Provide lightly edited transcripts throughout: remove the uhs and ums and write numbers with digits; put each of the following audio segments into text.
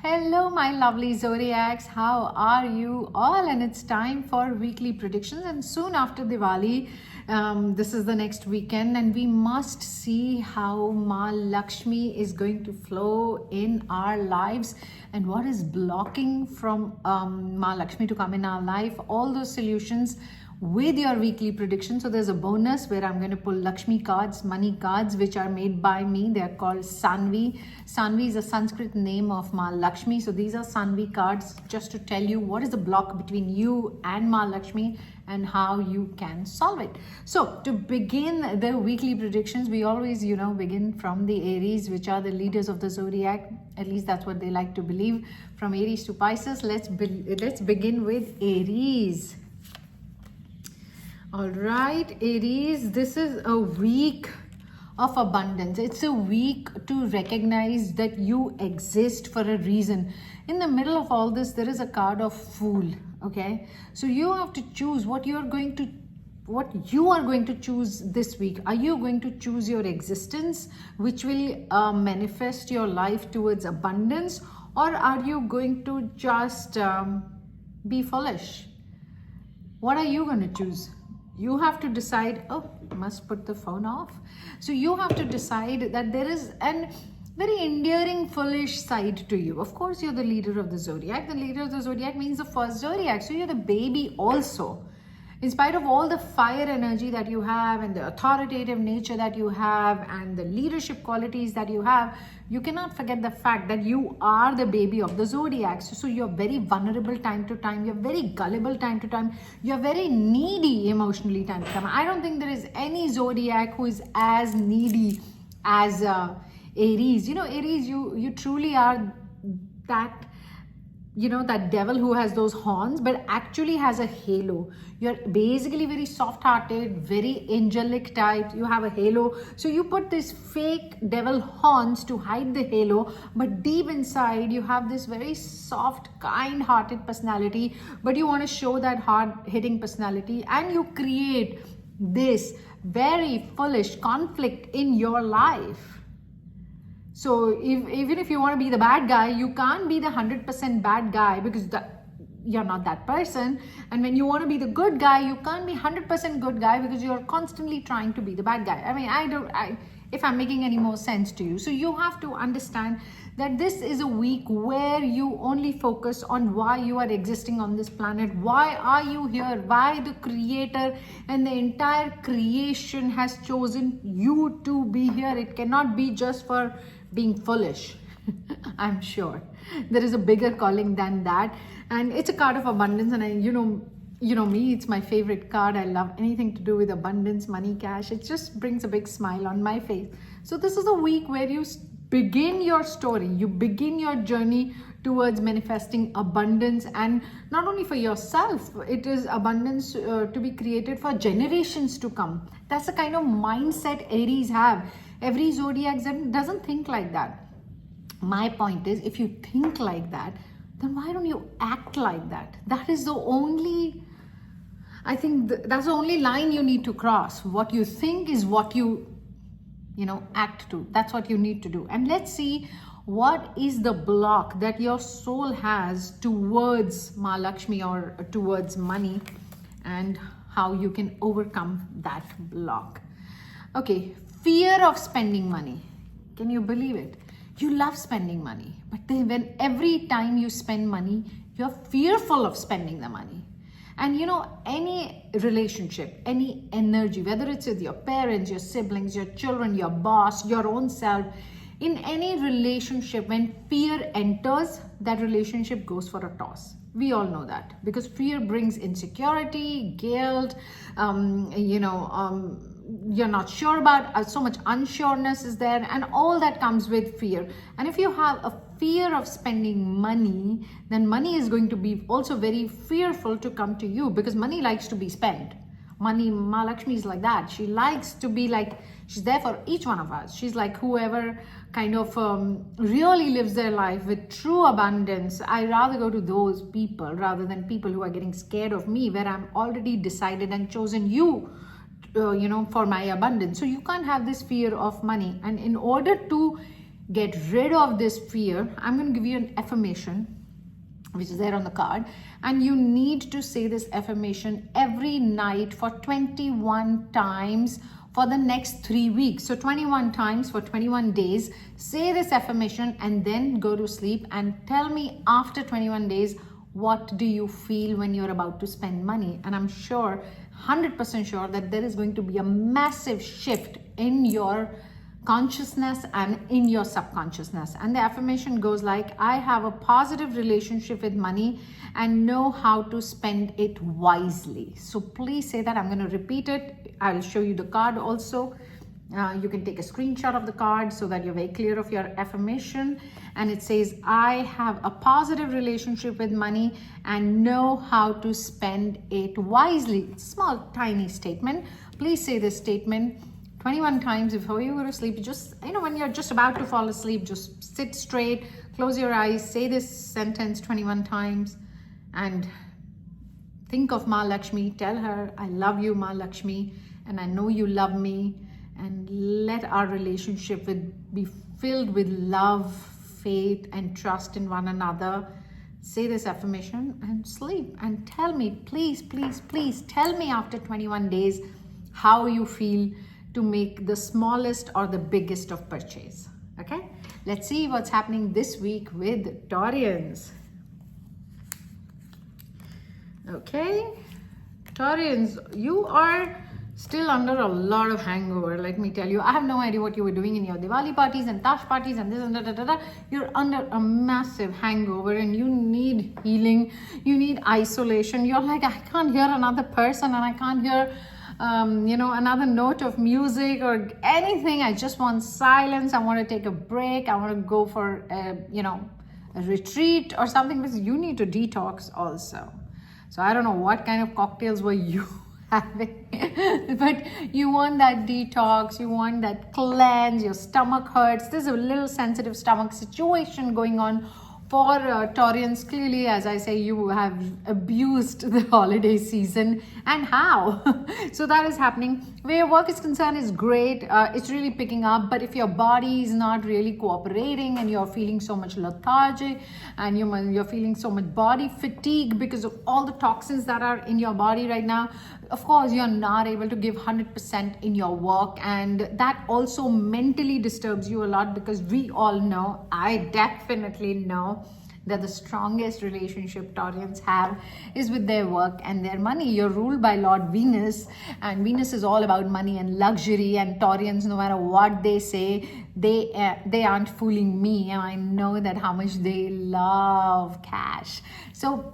Hello, my lovely zodiacs. How are you all? And it's time for weekly predictions. And soon after Diwali, this is the next weekend, and we must see how Ma Lakshmi is going to flow in our lives and what is blocking from Ma Lakshmi to come in our life. All those solutions with your weekly prediction. So there's a bonus where I'm going to pull Lakshmi cards, money cards, which are made by me. They're called Sanvi. Sanvi is a Sanskrit name of Ma Lakshmi. So these are Sanvi cards just to tell you what is the block between you and Ma Lakshmi and how you can solve it. So to begin the weekly predictions, we always, begin from the Aries, which are the leaders of the zodiac. At least that's what they like to believe. From Aries to Pisces, let's begin with Aries. All right, Aries, this is a week of abundance. It's a week to recognize that you exist for a reason. In the middle of all this, there is a card of Fool, okay? So you have to choose what you are going to choose this week. Are you going to choose your existence, which will manifest your life towards abundance, or are you going to just be foolish? What are you going to choose? You have to decide. Oh, must put the phone off. So you have to decide that there is a very endearing, foolish side to you. Of course, you're the leader of the zodiac. The leader of the zodiac means the first zodiac. So you're the baby also. In spite of all the fire energy that you have and the authoritative nature that you have and the leadership qualities that you have, you cannot forget the fact that you are the baby of the zodiac. So you're very vulnerable time to time. You're very gullible time to time. You're very needy emotionally time to time. I don't think there is any zodiac who is as needy as Aries. Aries, you truly are that that devil who has those horns but actually has a halo. You're basically very soft-hearted, very angelic type. You have a halo. So you put this fake devil horns to hide the halo, but deep inside you have this very soft, kind-hearted personality, but you want to show that hard-hitting personality, and you create this very foolish conflict in your life. So even if you want to be the bad guy, you can't be the 100% bad guy because you're not that person. And when you want to be the good guy, you can't be 100% good guy because you're constantly trying to be the bad guy. I mean, if I'm making any more sense to you. So you have to understand that this is a week where you only focus on why you are existing on this planet. Why are you here? Why the creator and the entire creation has chosen you to be here. It cannot be just for being foolish. I'm sure there is a bigger calling than that, and it's a card of abundance. And you know me, it's my favorite card. I love anything to do with abundance, money, cash. It just brings a big smile on my face. So this is a week where you begin your story, you begin your journey towards manifesting abundance, and not only for yourself, it is abundance to be created for generations to come. That's the kind of mindset Aries have. Every zodiac doesn't think like that. My point is, if you think like that, then why don't you act like that? That is the only, I think that's the only line you need to cross. What you think is what you act to. That's what you need to do. And let's see what is the block that your soul has towards Ma Lakshmi or towards money, and how you can overcome that block. Okay, fear of spending money. Can you believe it? You love spending money, but then when every time you spend money, you're fearful of spending the money. And any relationship, any energy, whether it's with your parents, your siblings, your children, your boss, your own self, in any relationship, when fear enters, that relationship goes for a toss. We all know that because fear brings insecurity, guilt, you're not sure about, so much unsureness is there, and all that comes with fear. And if you have a fear of spending money, then money is going to be also very fearful to come to you because money likes to be spent. Money, Ma Lakshmi is like that. She likes to be like, she's there for each one of us. She's like whoever kind of really lives their life with true abundance. I rather go to those people rather than people who are getting scared of me, where I'm already decided and chosen you for my abundance. So you can't have this fear of money. And in order to get rid of this fear, I'm going to give you an affirmation which is there on the card, and you need to say this affirmation every night for 21 times for the next 3 weeks. So 21 times for 21 days. Say this affirmation and then go to sleep, and tell me after 21 days, what do you feel when you're about to spend money? And I'm sure, 100% sure, that there is going to be a massive shift in your consciousness and in your subconsciousness. And the affirmation goes like, I have a positive relationship with money and know how to spend it wisely. So please say that. I'm going to repeat it. I'll show you the card also. You can take a screenshot of the card so that you're very clear of your affirmation. And it says, I have a positive relationship with money and know how to spend it wisely. Small, tiny statement. Please say this statement 21 times before you go to sleep. Just, when you're just about to fall asleep, just sit straight, close your eyes, say this sentence 21 times, and think of Ma Lakshmi. Tell her, I love you, Ma Lakshmi, and I know you love me, and let our relationship be filled with love, faith, and trust in one another. Say this affirmation and sleep, and tell me, please, please, please tell me after 21 days how you feel to make the smallest or the biggest of purchase. Okay, let's see what's happening this week with Taurians. Okay, Taurians, you are still under a lot of hangover. Let me tell you, I have no idea what you were doing in your Diwali parties and Tash parties and this and da. You're under a massive hangover and you need healing. You need isolation. You're like, I can't hear another person, and I can't hear another note of music or anything. I just want silence. I want to take a break. I want to go for a retreat or something, because you need to detox also. So I don't know what kind of cocktails were you having, but you want that detox, you want that cleanse. Your stomach hurts. There's a little sensitive stomach situation going on for Taurians. Clearly, as I say, you have abused the holiday season. And how? So that is happening. Where your work is concerned is great. It's really picking up. But if your body is not really cooperating and you're feeling so much lethargic and you're feeling so much body fatigue because of all the toxins that are in your body right now, of course, you're not able to give 100% in your work. And that also mentally disturbs you a lot, because we all know, I definitely know, that the strongest relationship Taurians have is with their work and their money. You're ruled by Lord Venus, and Venus is all about money and luxury. And Taurians, no matter what they say, they aren't fooling me. And I know that how much they love cash. So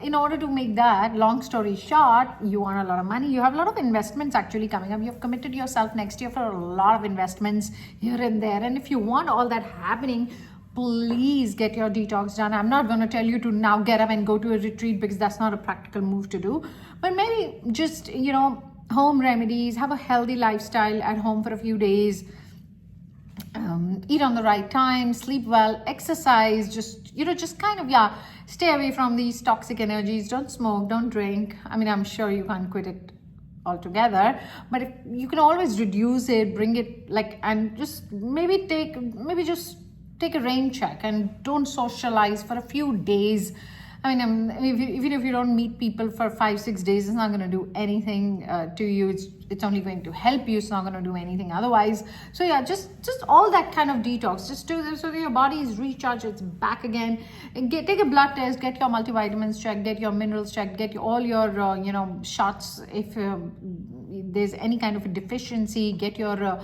in order to make that, long story short, you want a lot of money. You have a lot of investments actually coming up. You've committed yourself next year for a lot of investments here and there. And if you want all that happening, please get your detox done. I'm not going to tell you to now get up and go to a retreat, because that's not a practical move to do. But maybe just, home remedies, have a healthy lifestyle at home for a few days. Eat on the right time, sleep well, exercise, just kind of, stay away from these toxic energies. Don't smoke, don't drink. I mean, I'm sure you can't quit it altogether, but if you can always reduce it, bring it and just just take a rain check and don't socialize for a few days. I mean, even if you don't meet people for 5-6 days, it's not going to do anything to you. It's only going to help you. It's not going to do anything otherwise. So yeah, just all that kind of detox. Just do this so that your body is recharged. It's back again. And take a blood test. Get your multivitamins checked. Get your minerals checked. Get all your shots if there's any kind of a deficiency. Get your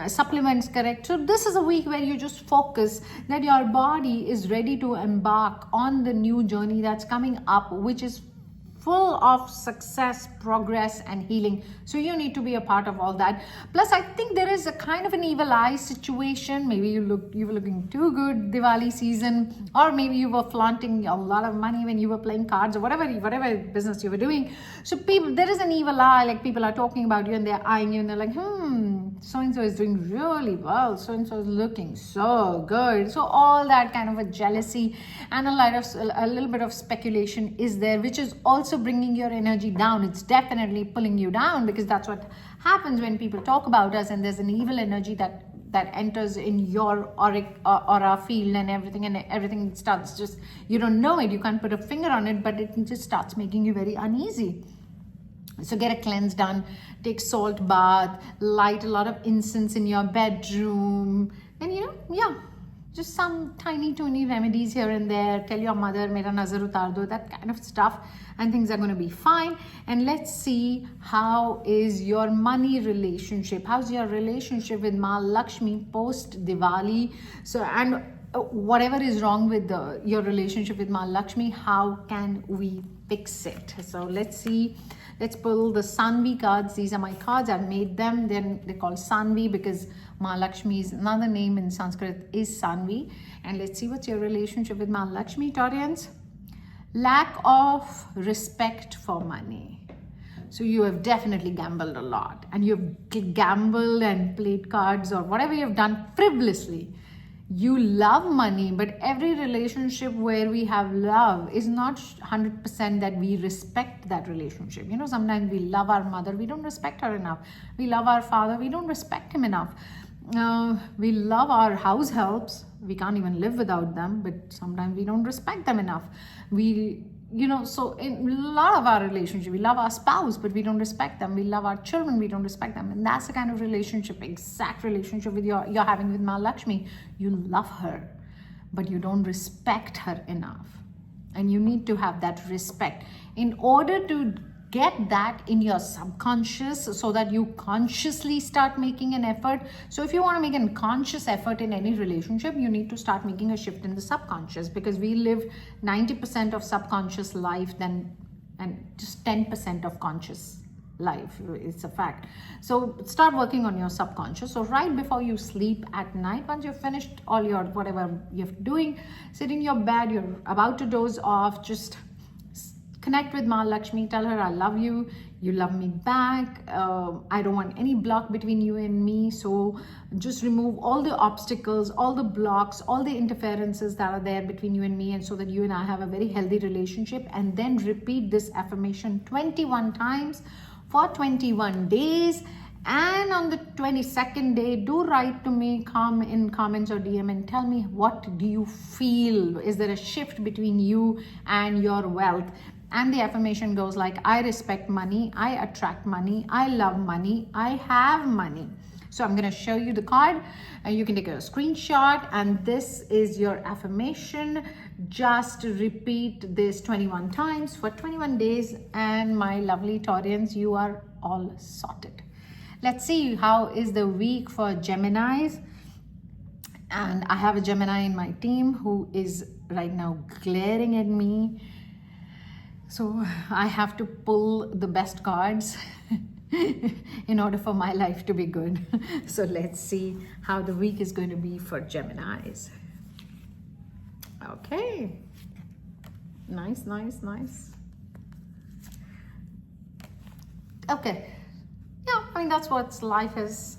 supplements correct. So this is a week where you just focus that your body is ready to embark on the new journey that's coming up, which is full of success, progress, and healing. So you need to be a part of all that. Plus, I think there is a kind of an evil eye situation. Maybe you were looking too good Diwali season, or maybe you were flaunting a lot of money when you were playing cards, or whatever business you were doing. So there is an evil eye, like people are talking about you and they're eyeing you and they're like, so-and-so is doing really well. So-and-so is looking so good. So all that kind of a jealousy and a little bit of speculation is there, which is also bringing your energy down. It's definitely pulling you down, because that's what happens when people talk about us and there's an evil energy that that enters in your aura field, and everything starts just, you don't know it, you can't put a finger on it, but it just starts making you very uneasy. So get a cleanse done, take salt bath, light a lot of incense in your bedroom, and just some tiny remedies here and there. Tell your mother, mera nazar utar do, that kind of stuff, and things are going to be fine. And let's see, how is your money relationship? How's your relationship with Ma Lakshmi post Diwali? So, and whatever is wrong with your relationship with Ma Lakshmi, how can we fix it? So let's see. Let's pull the Sanvi cards. These are my cards. I've made them. Then they're called Sanvi because Ma Lakshmi's another name in Sanskrit is Sanvi. And let's see, what's your relationship with Ma Lakshmi, Taurians? Lack of respect for money. So you have definitely gambled a lot, and you've gambled and played cards or whatever you've done frivolously. You love money, but every relationship where we have love is not 100% that we respect that relationship. Sometimes we love our mother, we don't respect her enough. We love our father, we don't respect him enough. We love our house helps, we can't even live without them, but sometimes we don't respect them enough. So in a lot of our relationship, we love our spouse, but we don't respect them. We love our children, we don't respect them. And that's the kind of relationship, exact relationship with you're having with Ma Lakshmi. You love her, but you don't respect her enough. And you need to have that respect in order to get that in your subconscious, so that you consciously start making an effort. So if you want to make a conscious effort in any relationship, you need to start making a shift in the subconscious, because we live 90% of subconscious life and just 10% of conscious life. It's a fact. So start working on your subconscious. So right before you sleep at night, once you've finished all your whatever you're doing, sit in your bed, you're about to doze off, just connect with Ma Lakshmi, tell her I love you, you love me back, I don't want any block between you and me. So just remove all the obstacles, all the blocks, all the interferences that are there between you and me, and so that you and I have a very healthy relationship. And then repeat this affirmation 21 times for 21 days. And on the 22nd day, do write to me, come in comments or DM and tell me, what do you feel? Is there a shift between you and your wealth? And the affirmation goes like, I respect money, I attract money, I love money, I have money. So I'm going to show you the card, and you can take a screenshot, and this is your affirmation. Just repeat this 21 times for 21 days, and my lovely Taurians, you are all sorted. Let's see, how is the week for Geminis? And I have a Gemini in my team who is right now glaring at me. So I have to pull the best cards in order for my life to be good. So let's see how the week is going to be for Geminis. Okay. Nice. Okay. Yeah, I mean, that's what life is.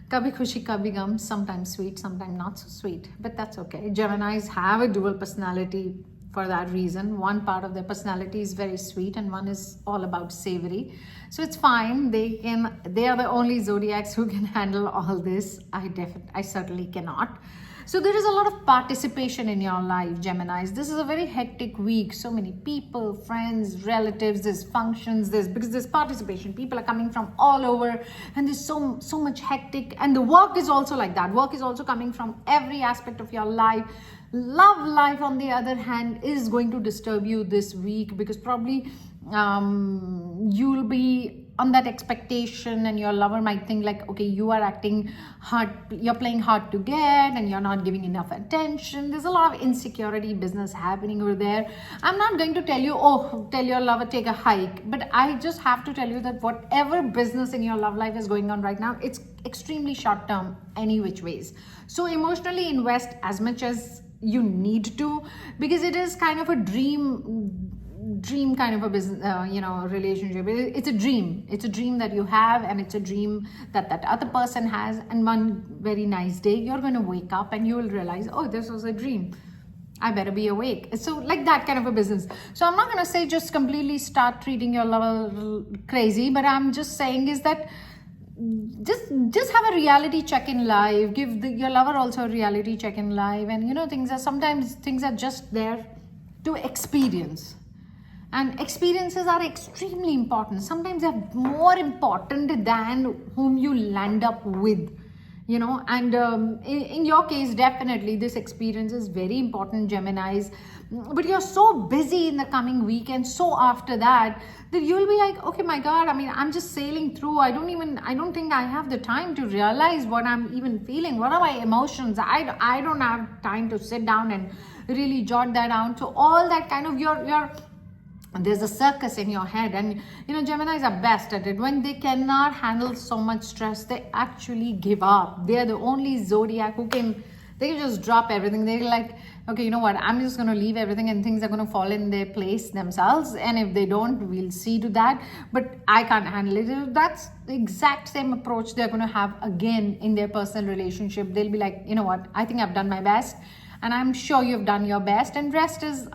Kabhi khushi, kabhi gum, sometimes sweet, sometimes not so sweet. But that's okay. Geminis have a dual personality for that reason. One part of their personality is very sweet, and one is all about savory. So it's fine. They are the only zodiacs who can handle all this. I certainly cannot. So there is a lot of participation in your life, Geminis. This is a very hectic week. So many people, friends, relatives, there's functions, because there's participation. People are coming from all over, and there's so much hectic. And the work is also like that. Work is also coming from every aspect of your life. Love life, on the other hand, is going to disturb you this week, because probably you'll be on that expectation, and your lover might think like, okay, you are acting hard, you're playing hard to get, and you're not giving enough attention. There's a lot of insecurity business happening over there. I'm not going to tell you, oh, tell your lover take a hike, but I just have to tell you that whatever business in your love life is going on right now, it's extremely short term any which ways. So emotionally invest as much as you need to, because it is kind of a dream kind of a business, relationship. It's a dream that you have, and it's a dream that other person has. And one very nice day, you're going to wake up and you will realize, oh, this was a dream, I better be awake. So like that kind of a business. So I'm not going to say just completely start treating your lover crazy, but I'm just saying is that just have a reality check in life. Give your lover also a reality check in life. And you know, sometimes things are just there to experience. And experiences are extremely important. Sometimes they're more important than whom you land up with. You know, and in your case, definitely this experience is very important, Geminis. But you're so busy in the coming week, and so after that you'll be like, okay, my God, I mean, I'm just sailing through. I don't think I have the time to realize what I'm even feeling. What are my emotions? I don't have time to sit down and really jot that down. So all that kind of there's a circus in your head. And you know, Geminis are best at it. When they cannot handle so much stress, they actually give up. They are the only zodiac who can just drop everything. They're like, okay, you know what, I'm just going to leave everything and things are going to fall in their place themselves. And if they don't, we'll see to that. But I can't handle it. That's the exact same approach they're going to have again in their personal relationship. They'll be like, you know what, I think I've done my best. And I'm sure you've done your best. And rest is,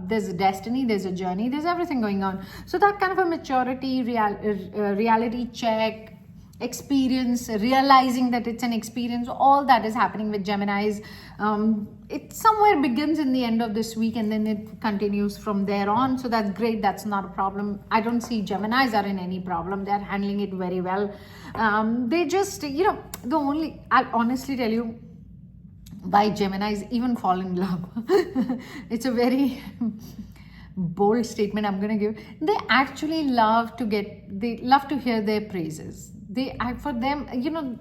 there's a destiny, there's a journey, there's everything going on. So that kind of a maturity, reality check, experience, realizing that it's an experience, all that is happening with Geminis. It somewhere begins in the end of this week and then it continues from there on. So that's great. That's not a problem. I don't see Geminis are in any problem. They're handling it very well. They just, you know, I'll honestly tell you, why Geminis even fall in love. It's a very bold statement I'm going to give. They actually love to hear their praises. For them, you know,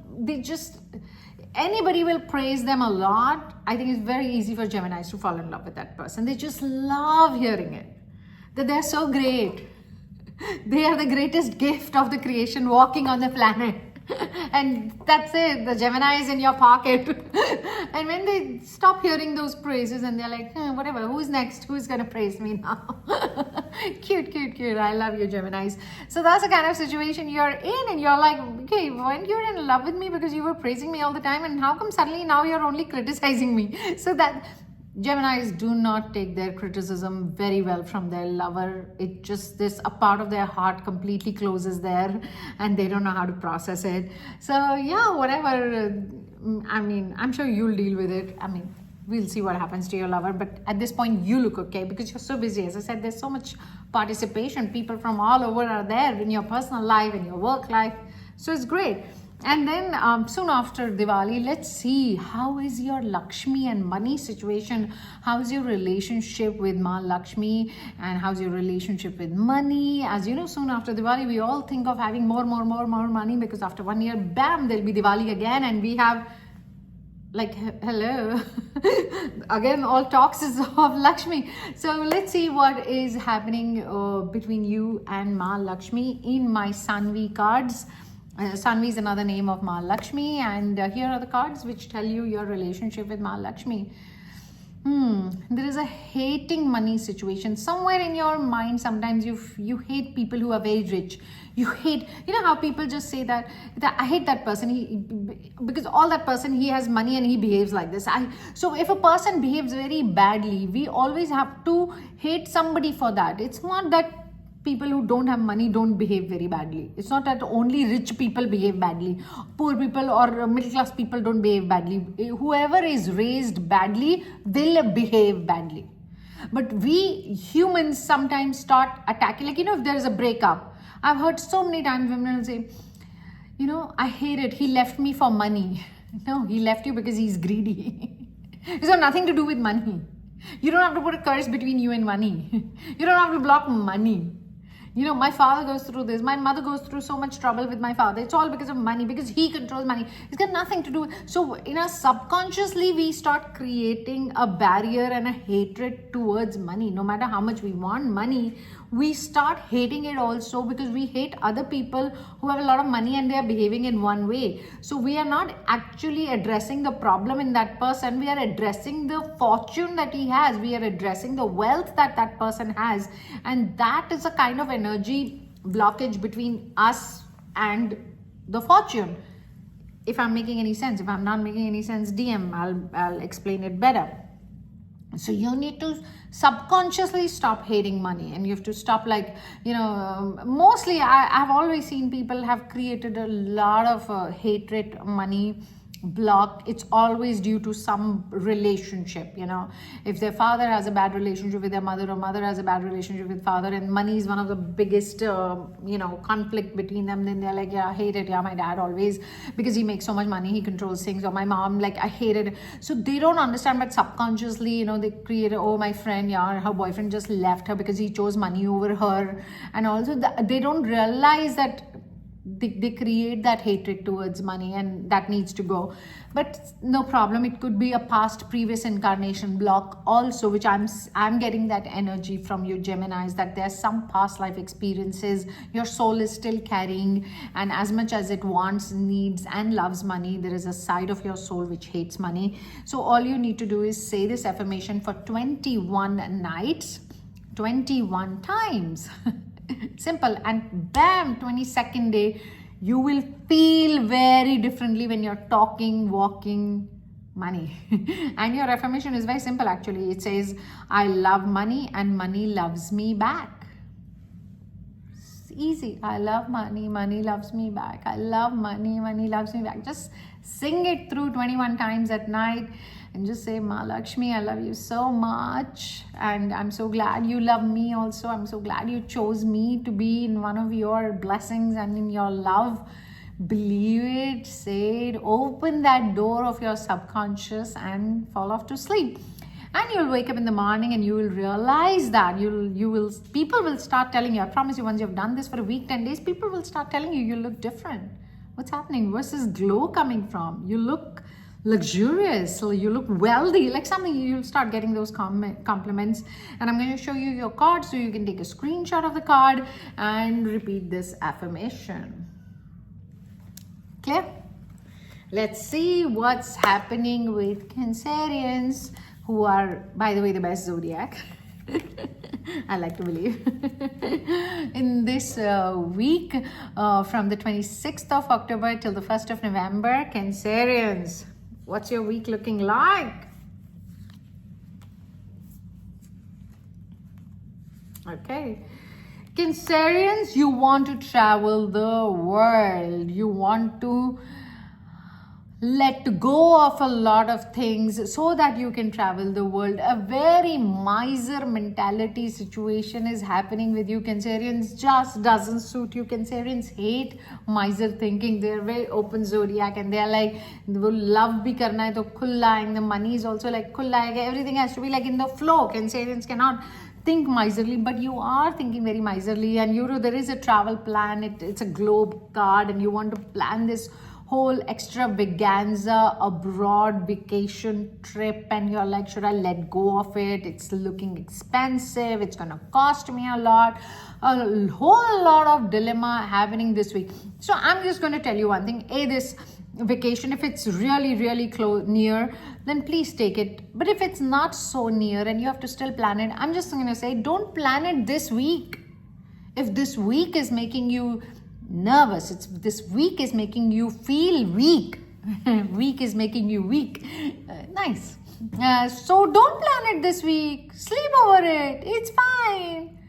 anybody will praise them a lot. I think it's very easy for Geminis to fall in love with that person. They just love hearing it, that they're so great. They are the greatest gift of the creation walking on the planet. And that's it. The Gemini is in your pocket. And when they stop hearing those praises and they're like, whatever, who's next? Who's going to praise me now? Cute. I love you, Geminis. So that's the kind of situation you're in. And you're like, okay, when you're in love with me because you were praising me all the time, and how come suddenly now you're only criticizing me? So that Geminis do not take their criticism very well from their lover. It just, a part of their heart completely closes there and they don't know how to process it. So yeah, whatever. I mean, I'm sure you'll deal with it. I mean, we'll see what happens to your lover. But at this point, you look okay because you're so busy. As I said, there's so much participation. People from all over are there in your personal life, in your work life. So it's great. And then soon after Diwali, let's see, how is your Lakshmi and money situation? How's your relationship with Ma Lakshmi, and how's your relationship with money? As you know, soon after Diwali, we all think of having more money, because after 1 year, bam, there'll be Diwali again, and we have, like, hello, again, all talks is of Lakshmi. So let's see what is happening between you and Ma Lakshmi in my Sanvi cards. Sanvi is another name of Ma Lakshmi, and here are the cards which tell you your relationship with Ma Lakshmi. There is a hating money situation somewhere in your mind. Sometimes you hate people who are very rich. You know how people just say that I hate that person because all that person, he has money and he behaves like this. So if a person behaves very badly, we always have to hate somebody for that. It's not that people who don't have money don't behave very badly. It's not that only rich people behave badly. Poor people or middle class people don't behave badly. Whoever is raised badly will behave badly. But we humans sometimes start attacking. Like, you know, if there is a breakup, I've heard so many times women will say, you know, I hate it. He left me for money. No, he left you because he's greedy. It's got nothing to do with money. You don't have to put a curse between you and money. You don't have to block money. You know, my father goes through this. My mother goes through so much trouble with my father. It's all because of money, because he controls money. It's got nothing to do with... So, subconsciously, we start creating a barrier and a hatred towards money. No matter how much we want money, we start hating it also, because we hate other people who have a lot of money and they are behaving in one way. So we are not actually addressing the problem in that person. We are addressing the fortune that he has. We are addressing the wealth that that person has. And that is a kind of energy blockage between us and the fortune. If I'm making any sense. If I'm not making any sense, DM. I'll explain it better. So you need to subconsciously stop hating money, and you have to stop, like, mostly I've always seen people have created a lot of hatred money block. It's always due to some relationship. If their father has a bad relationship with their mother, or mother has a bad relationship with father, and money is one of the biggest conflict between them, then they're like, yeah, I hate it. Yeah, my dad always, because he makes so much money, he controls things. Or my mom, like, I hate it. So they don't understand, but subconsciously, they create, oh, my friend, yeah, her boyfriend just left her because he chose money over her. And also they don't realize that they create that hatred towards money, and that needs to go. But no problem, it could be a past previous incarnation block also, which I'm getting that energy from you, Geminis, that there's some past life experiences your soul is still carrying. And as much as it wants, needs and loves money, there is a side of your soul which hates money. So all you need to do is say this affirmation for 21 nights, 21 times. Simple. And bam, 22nd day, you will feel very differently when you're talking, walking money. And your affirmation is very simple, actually. It says, I love money and money loves me back. It's easy. I love money, money loves me back. I love money, money loves me back. Just sing it through 21 times at night. And just say, Ma Lakshmi, I love you so much. And I'm so glad you love me also. I'm so glad you chose me to be in one of your blessings and in your love. Believe it, say it, open that door of your subconscious and fall off to sleep. And you'll wake up in the morning and you will realize that people will start telling you, I promise you, once you've done this for a week, 10 days, people will start telling you look different. What's happening? Where's this glow coming from? You look luxurious, you look wealthy, like something. You'll start getting those compliments. And I'm going to show you your card so you can take a screenshot of the card and repeat this affirmation. Clear? Let's see what's happening with Cancerians, who are, by the way, the best zodiac. I like to believe. In this week, from the 26th of October till the 1st of November, Cancerians, what's your week looking like? Okay. Cancerians, you want to travel the world. You want to let go of a lot of things so that you can travel the world. A very miser mentality situation is happening with you, Cancerians. Just doesn't suit you. Cancerians hate miser thinking. They're very open zodiac, and they're like, love bhi karna hai to khulla, and the money is also like khulla. Everything has to be like in the flow. Cancerians cannot think miserly, but you are thinking very miserly. And there is a travel plan. It's a globe card, and you want to plan this whole extravaganza abroad vacation trip, and you're like, should I let go of it? It's looking expensive, it's gonna cost me a lot. A whole lot of dilemma happening this week. So I'm just going to tell you one thing. This vacation, if it's really, really close, near, then please take it. But if it's not so near and you have to still plan it, I'm just going to say, don't plan it this week. If this week is making you nervous, this week is making you feel weak. Week is making you weak. Nice. So don't plan it this week. Sleep over it. It's fine.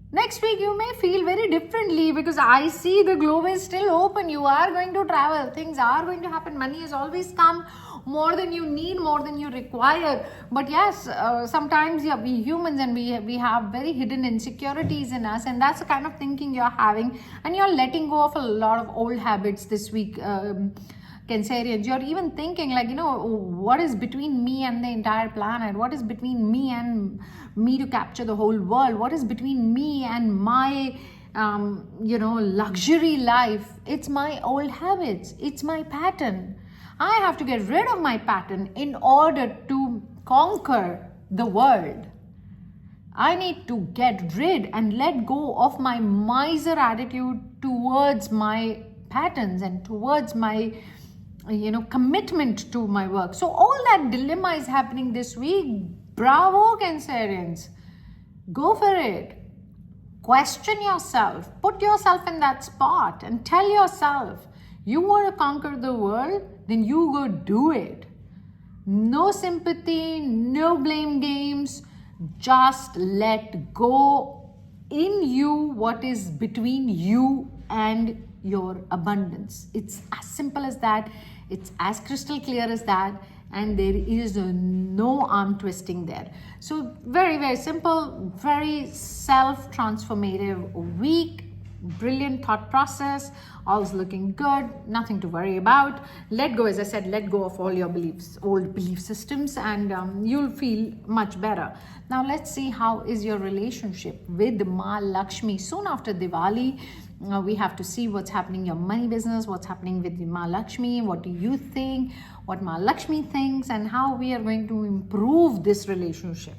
Next week you may feel very differently, because I see the globe is still open. You are going to travel. Things are going to happen. Money has always come more than you need, more than you require. But yes, sometimes we humans, and we have very hidden insecurities in us, and that's the kind of thinking you're having, and you're letting go of a lot of old habits this week. Cancerians, you're even thinking like, what is between me and the entire planet? What is between me and me to capture the whole world? What is between me and my luxury life? It's my old habits. It's my pattern. I have to get rid of my pattern in order to conquer the world. I need to get rid and let go of my miser attitude towards my patterns and towards my commitment to my work. So all that dilemma is happening this week. Bravo, Cancerians. Go for it. Question yourself. Put yourself in that spot and tell yourself, you want to conquer the world, then you go do it. No sympathy, no blame games. Just let go in you what is between you and your abundance. It's as simple as that. It's as crystal clear as that. And there is no arm twisting there. So very, very simple, very self-transformative week. Brilliant thought process, all's looking good, nothing to worry about. Let go, as I said, let go of all your beliefs, old belief systems, and you'll feel much better. Now let's see how is your relationship with Ma Lakshmi. Soon after Diwali, we have to see what's happening in your money business, what's happening with Ma Lakshmi, what do you think, what Ma Lakshmi thinks, and how we are going to improve this relationship.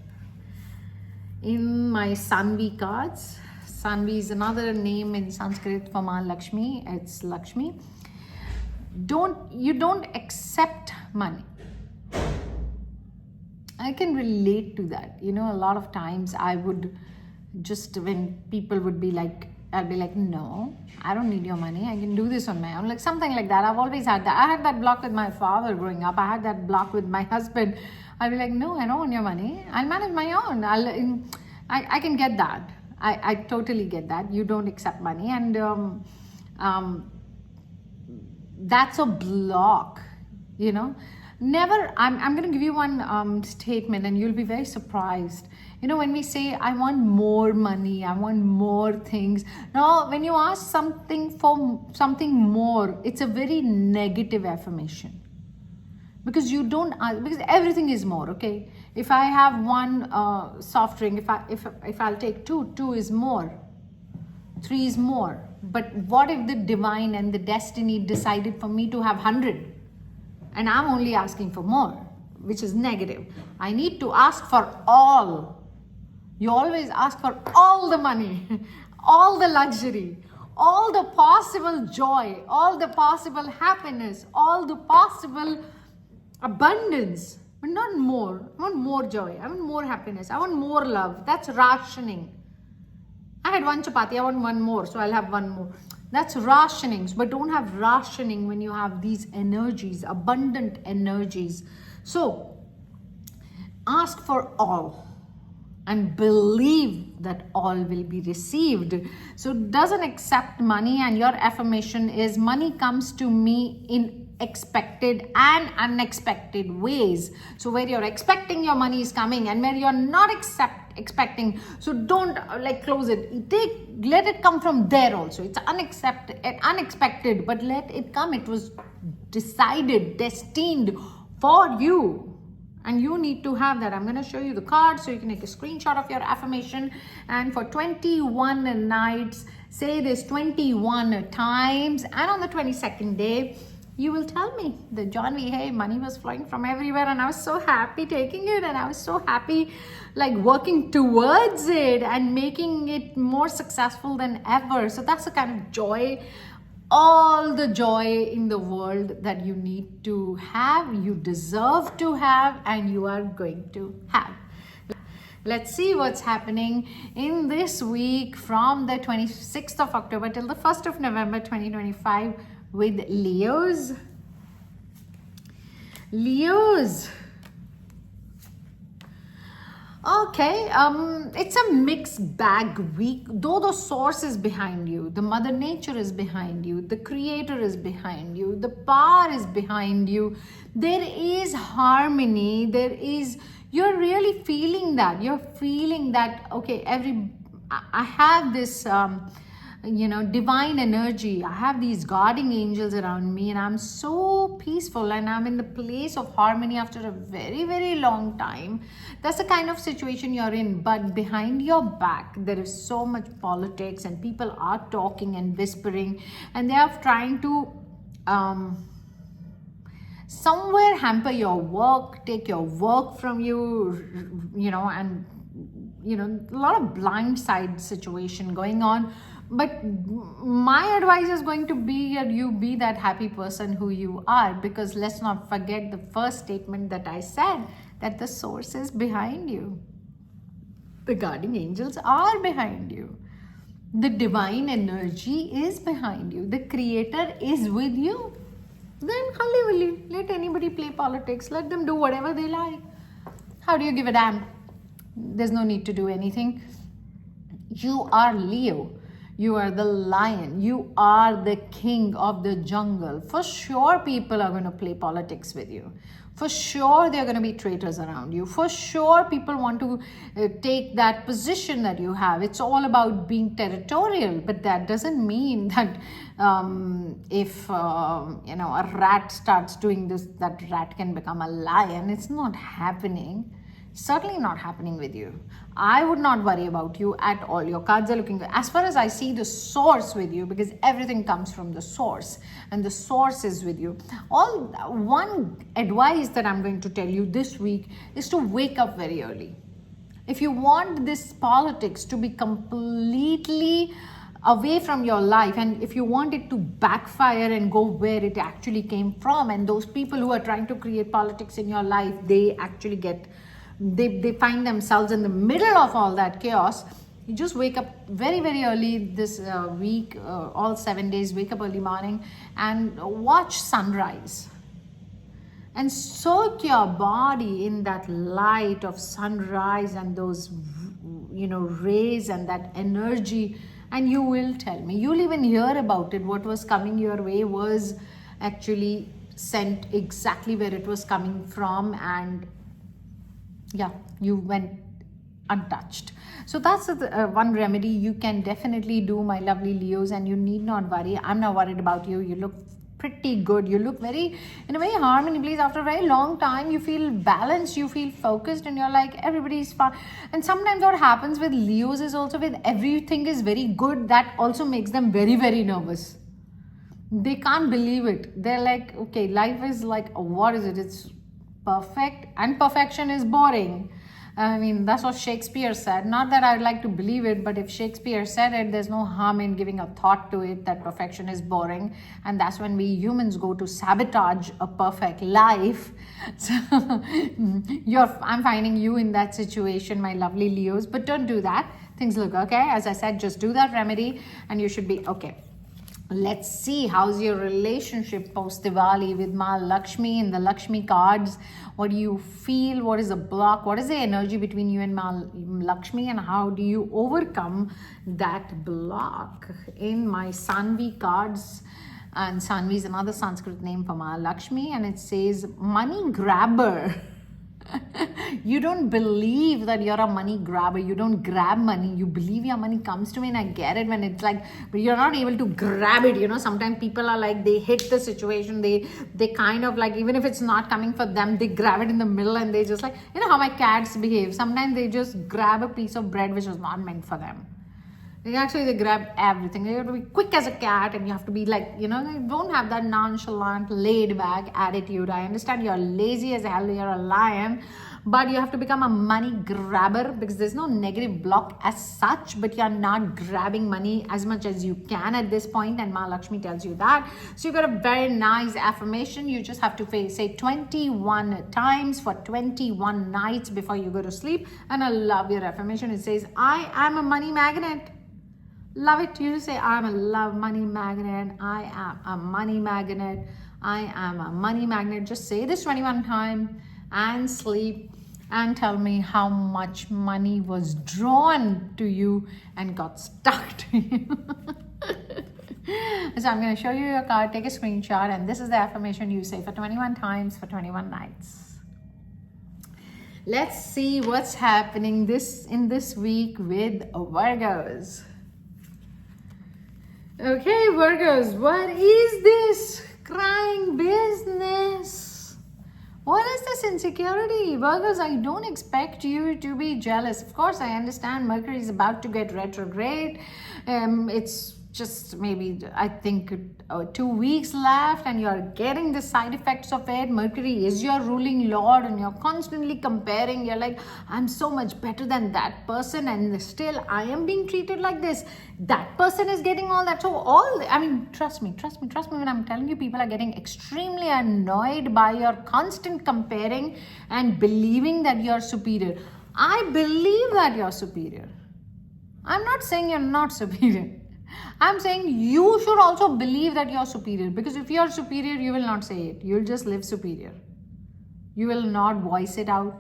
In my Sanvi cards, Sanvi is another name in Sanskrit for Ma Lakshmi. It's Lakshmi. You don't accept money. I can relate to that. You know, a lot of times I would just, when people would be like, I'd be like, no, I don't need your money. I can do this on my own. Like something like that. I've always had that. I had that block with my father growing up. I had that block with my husband. I'd be like, no, I don't want your money. I'll manage my own. I can get that. I totally get that. You don't accept money, and that's a block, you know. Never, I'm going to give you one statement, and you'll be very surprised. You know, when we say, I want more money, I want more things. Now, when you ask something for something more, it's a very negative affirmation. Because you don't, because everything is more, okay? If I have one soft drink, if I'll take two is more, 3 is more. But what if the divine and the destiny decided for me to have 100, and I'm only asking for more, which is negative? I need to ask for all. You always ask for all the money, all the luxury, all the possible joy, all the possible happiness, all the possible abundance, but not more. I want more joy. I want more happiness. I want more love. That's rationing. I had one chapati. I want one more, so I'll have one more. That's rationing. But don't have rationing when you have these energies, abundant energies. So ask for all and believe that all will be received. So doesn't accept money, and your affirmation is money comes to me in expected and unexpected ways. So where you're expecting your money is coming, and where you're not expecting, so don't like close it. Let it come from there also. It's unexpected, but let it come. It was decided, destined for you. And you need to have that. I'm going to show you the card so you can take a screenshot of your affirmation. And for 21 nights, say this 21 times. And on the 22nd day, you will tell me that, Johnny, hey, money was flowing from everywhere, and I was so happy taking it, and I was so happy like working towards it and making it more successful than ever. So that's the kind of joy, all the joy in the world that you need to have, you deserve to have, and you are going to have. Let's see what's happening in this week from the 26th of October till the 1st of November 2025 with Leos. Okay, it's a mixed bag week, though the source is behind you, the mother nature is behind you, the creator is behind you, the power is behind you. There is harmony, you're really feeling that. You're feeling that, okay, I have this divine energy. I have these guarding angels around me, and I'm so peaceful, and I'm in the place of harmony after a very, very long time. That's the kind of situation you're in. But behind your back, there is so much politics, and people are talking and whispering, and they are trying to somewhere hamper your work, take your work from you, and a lot of blindside situation going on. But my advice is going to be that you be that happy person who you are, because let's not forget the first statement that I said, that the source is behind you. The guardian angels are behind you. The divine energy is behind you. The creator is with you. then Halli, let anybody play politics. Let them do whatever they like. How do you give a damn? There's no need to do anything. You are Leo. You are the lion. You are the king of the jungle. For sure, people are going to play politics with you. For sure, there are going to be traitors around you. For sure, people want to take that position that you have. It's all about being territorial, but that doesn't mean that if a rat starts doing this, that rat can become a lion. It's not happening. Certainly not happening with you. I would not worry about you at all. Your cards are looking good. As far as I see the source with you, because everything comes from the source, and the source is with you. One advice that I'm going to tell you this week is to wake up very early. If you want this politics to be completely away from your life, and if you want it to backfire and go where it actually came from, and those people who are trying to create politics in your life, they actually they find themselves in the middle of all that chaos. You just wake up very, very early this week, all 7 days, wake up early morning and watch sunrise. And soak your body in that light of sunrise and those, rays and that energy. And you will tell me, you'll even hear about it. What was coming your way was actually sent exactly where it was coming from, and yeah, you went untouched. So that's one remedy you can definitely do, my lovely Leos, and you need not worry. I'm not worried about you. You look pretty good. You look in a very harmony place. After a very long time, you feel balanced, you feel focused, and you're like, everybody's fine. And sometimes what happens with Leos is also with everything is very good, that also makes them very, very nervous. They can't believe it. They're like, okay, life is like, what is it? It's perfect, and perfection is boring. I mean, that's what Shakespeare said. Not that I'd like to believe it, but if Shakespeare said it, there's no harm in giving a thought to it that perfection is boring. And that's when we humans go to sabotage a perfect life. So I'm finding you in that situation, my lovely Leos. But don't do that. Things look okay. As I said, just do that remedy and you should be okay. Let's see, how's your relationship post Diwali with Ma Lakshmi in the Lakshmi cards. What do you feel? What is the block? What is the energy between you and Ma Lakshmi, and how do you overcome that block? In my Sanvi cards, and Sanvi is another Sanskrit name for Ma Lakshmi, and it says money grabber. You don't believe that you're a money grabber. You don't grab money. You believe your money comes to me, and I get it when it's like, but you're not able to grab it. Sometimes people are like, they hit the situation. They kind of like, even if it's not coming for them, they grab it in the middle, and they just like, how my cats behave. Sometimes they just grab a piece of bread which was not meant for them. They grab everything. You have to be quick as a cat, and you have to be like, you don't have that nonchalant, laid back attitude. I understand you're lazy as hell, you're a lion, but you have to become a money grabber, because there's no negative block as such, but you're not grabbing money as much as you can at this point, and Ma Lakshmi tells you that. So you got a very nice affirmation. You just have to say 21 times for 21 nights before you go to sleep, and I love your affirmation. It says, I am a money magnet. Love it. You say, I'm a love money magnet. I am a money magnet. I am a money magnet. Just say this 21 times and sleep, and tell me how much money was drawn to you and got stuck to you. So I'm going to show you your card. Take a screenshot, and this is the affirmation you say for 21 times for 21 nights. Let's see what's happening in this week with Virgos. Okay, Virgos, what is this crying business? What is this insecurity? Virgos, I don't expect you to be jealous. Of course, I understand Mercury is about to get retrograde. It's just maybe, I think, 2 weeks left, and you're getting the side effects of it. Mercury is your ruling lord, and you're constantly comparing. You're like, I'm so much better than that person, and still I am being treated like this. That person is getting all that. So trust me when I'm telling you, people are getting extremely annoyed by your constant comparing and believing that you're superior. I believe that you're superior. I'm not saying you're not superior. I'm saying you should also believe that you're superior, because if you're superior, you will not say it. You'll just live superior. You will not voice it out,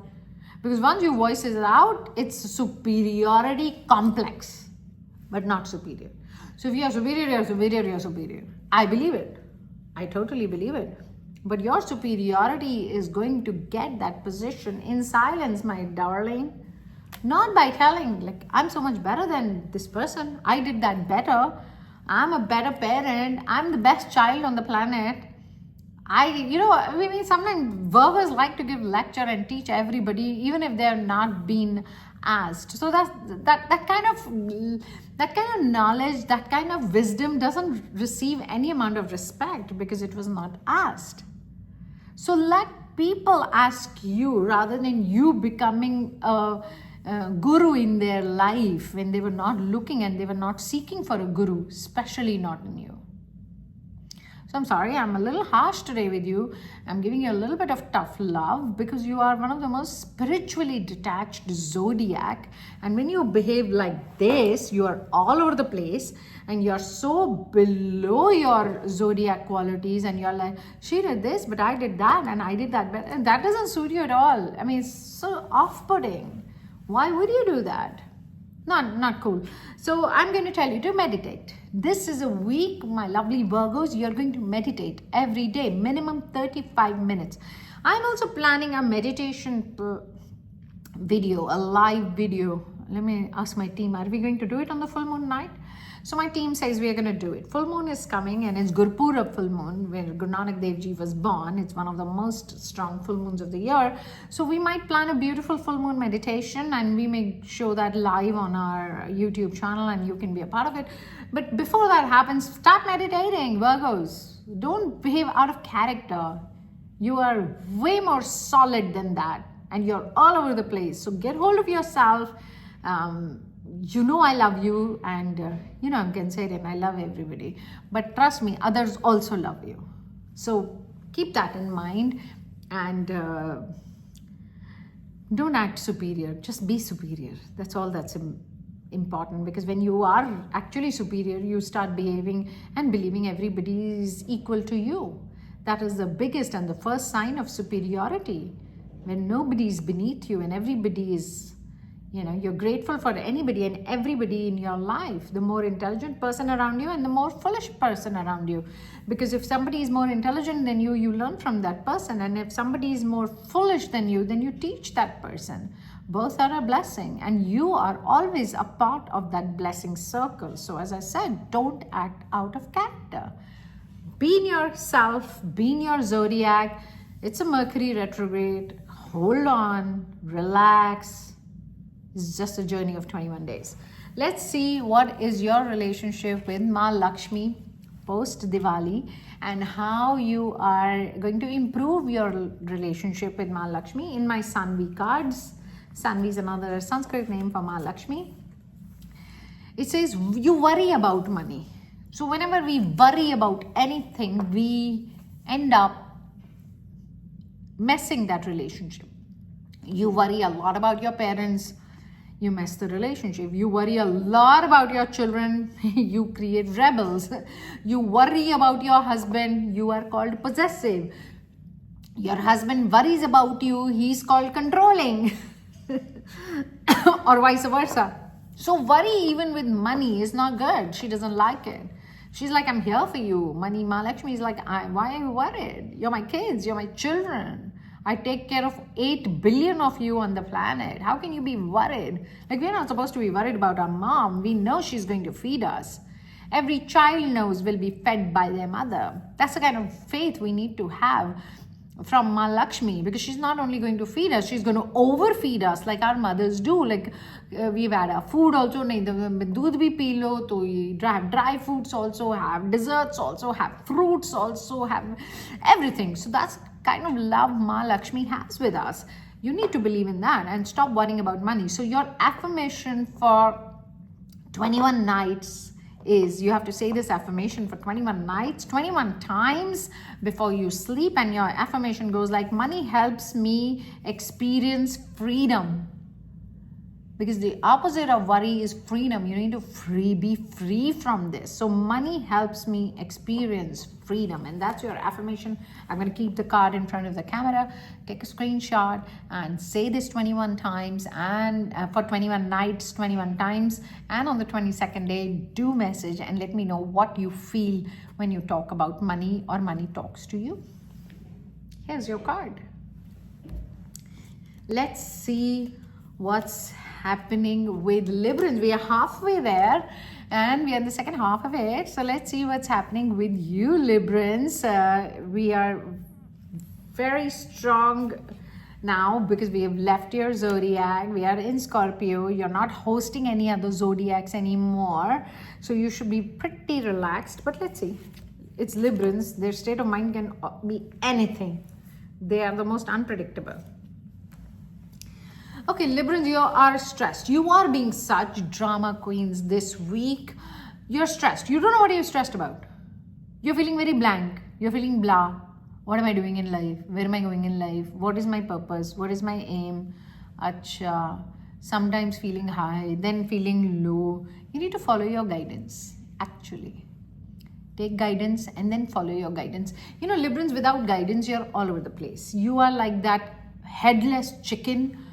because once you voice it out, it's superiority complex, but not superior. So if you're superior, you're superior, you're superior. I believe it. I totally believe it. But your superiority is going to get that position in silence, my darling. Not by telling, like, I'm so much better than this person. I did that better. I'm a better parent. I'm the best child on the planet. Sometimes Virgos like to give lecture and teach everybody, even if they're not being asked. So that kind of knowledge, that kind of wisdom doesn't receive any amount of respect because it was not asked. So let people ask you rather than you becoming a guru in their life when they were not looking and they were not seeking for a guru, especially not in you. So I'm sorry, I'm a little harsh today with you. I'm giving you a little bit of tough love because you are one of the most spiritually detached zodiac. And when you behave like this, you are all over the place and you're so below your zodiac qualities and you're like, she did this, but I did that and I did that. And that doesn't suit you at all. I mean, it's so off-putting. Why would you do that? Not cool. So I'm going to tell you to meditate. This is a week, my lovely Virgos, you're going to meditate every day, minimum 35 minutes. I'm also planning a meditation video, a live video. Let me ask my team, are we going to do it on the full moon night? So my team says we are going to do it. Full moon is coming and it's Gurpurab full moon where Guru Nanak Dev Ji was born. It's one of the most strong full moons of the year. So we might plan a beautiful full moon meditation and we may show that live on our YouTube channel and you can be a part of it. But before that happens, start meditating, Virgos. Don't behave out of character. You are way more solid than that and you're all over the place. So get hold of yourself. You know I love you and I'm Cancerian, I love everybody. But trust me, others also love you. So keep that in mind and don't act superior, just be superior. That's all that's important, because when you are actually superior, you start behaving and believing everybody is equal to you. That is the biggest and the first sign of superiority. When nobody is beneath you and everybody is, you're grateful for anybody and everybody in your life, the more intelligent person around you and the more foolish person around you. Because if somebody is more intelligent than you, you learn from that person. And if somebody is more foolish than you, then you teach that person. Both are a blessing and you are always a part of that blessing circle. So as I said, don't act out of character. Be in yourself, be in your zodiac. It's a Mercury retrograde. Hold on, relax. It's just a journey of 21 days. Let's see what is your relationship with Ma Lakshmi post Diwali and how you are going to improve your relationship with Ma Lakshmi in my Sanvi cards. Sanvi is another Sanskrit name for Ma Lakshmi. It says you worry about money. So whenever we worry about anything, we end up messing that relationship. You worry a lot about your parents, you mess the relationship. You worry a lot about your children, you create rebels. You worry about your husband, you are called possessive. Your husband worries about you, he's called controlling. Or vice versa. So worry even with money is not good. She doesn't like it. She's like, I'm here for you. Money, Ma Lakshmi is like, why are you worried? You're my kids, you're my children. I take care of 8 billion of you on the planet. How can you be worried? Like, we're not supposed to be worried about our mom. We know she's going to feed us. Every child knows will be fed by their mother. That's the kind of faith we need to have from Ma Lakshmi, because she's not only going to feed us, she's going to overfeed us like our mothers do. Like we've had our food also, doodh bhi pee lo, to have dry foods also, have desserts also, have fruits also, have everything. So that's kind of love Ma Lakshmi has with us. You need to believe in that and stop worrying about money. So your affirmation for 21 nights is, you have to say this affirmation for 21 nights, 21 times before you sleep, and your affirmation goes like, money helps me experience freedom. Because the opposite of worry is freedom. You need to be free from this. So money helps me experience freedom, and that's your affirmation. I'm going to keep the card in front of the camera, take a screenshot, and say this 21 times, and for 21 nights, 21 times. And on the 22nd day, do message and let me know what you feel when you talk about money or money talks to you. Here's your card. Let's see what's happening with Librans. We are halfway there and we are in the second half of it. So let's see what's happening with you, Librans. We are very strong now because we have left your zodiac. We are in Scorpio. You're not hosting any other zodiacs anymore. So you should be pretty relaxed. But let's see. It's Librans. Their state of mind can be anything. They are the most unpredictable. Okay, Librans, you are stressed. You are being such drama queens this week. You're stressed. You don't know what you're stressed about. You're feeling very blank. You're feeling blah. What am I doing in life? Where am I going in life? What is my purpose? What is my aim? Acha. Sometimes feeling high, then feeling low. You need to follow your guidance, actually. Take guidance and then follow your guidance. You know, Librans, without guidance, you're all over the place. You are like that headless chicken.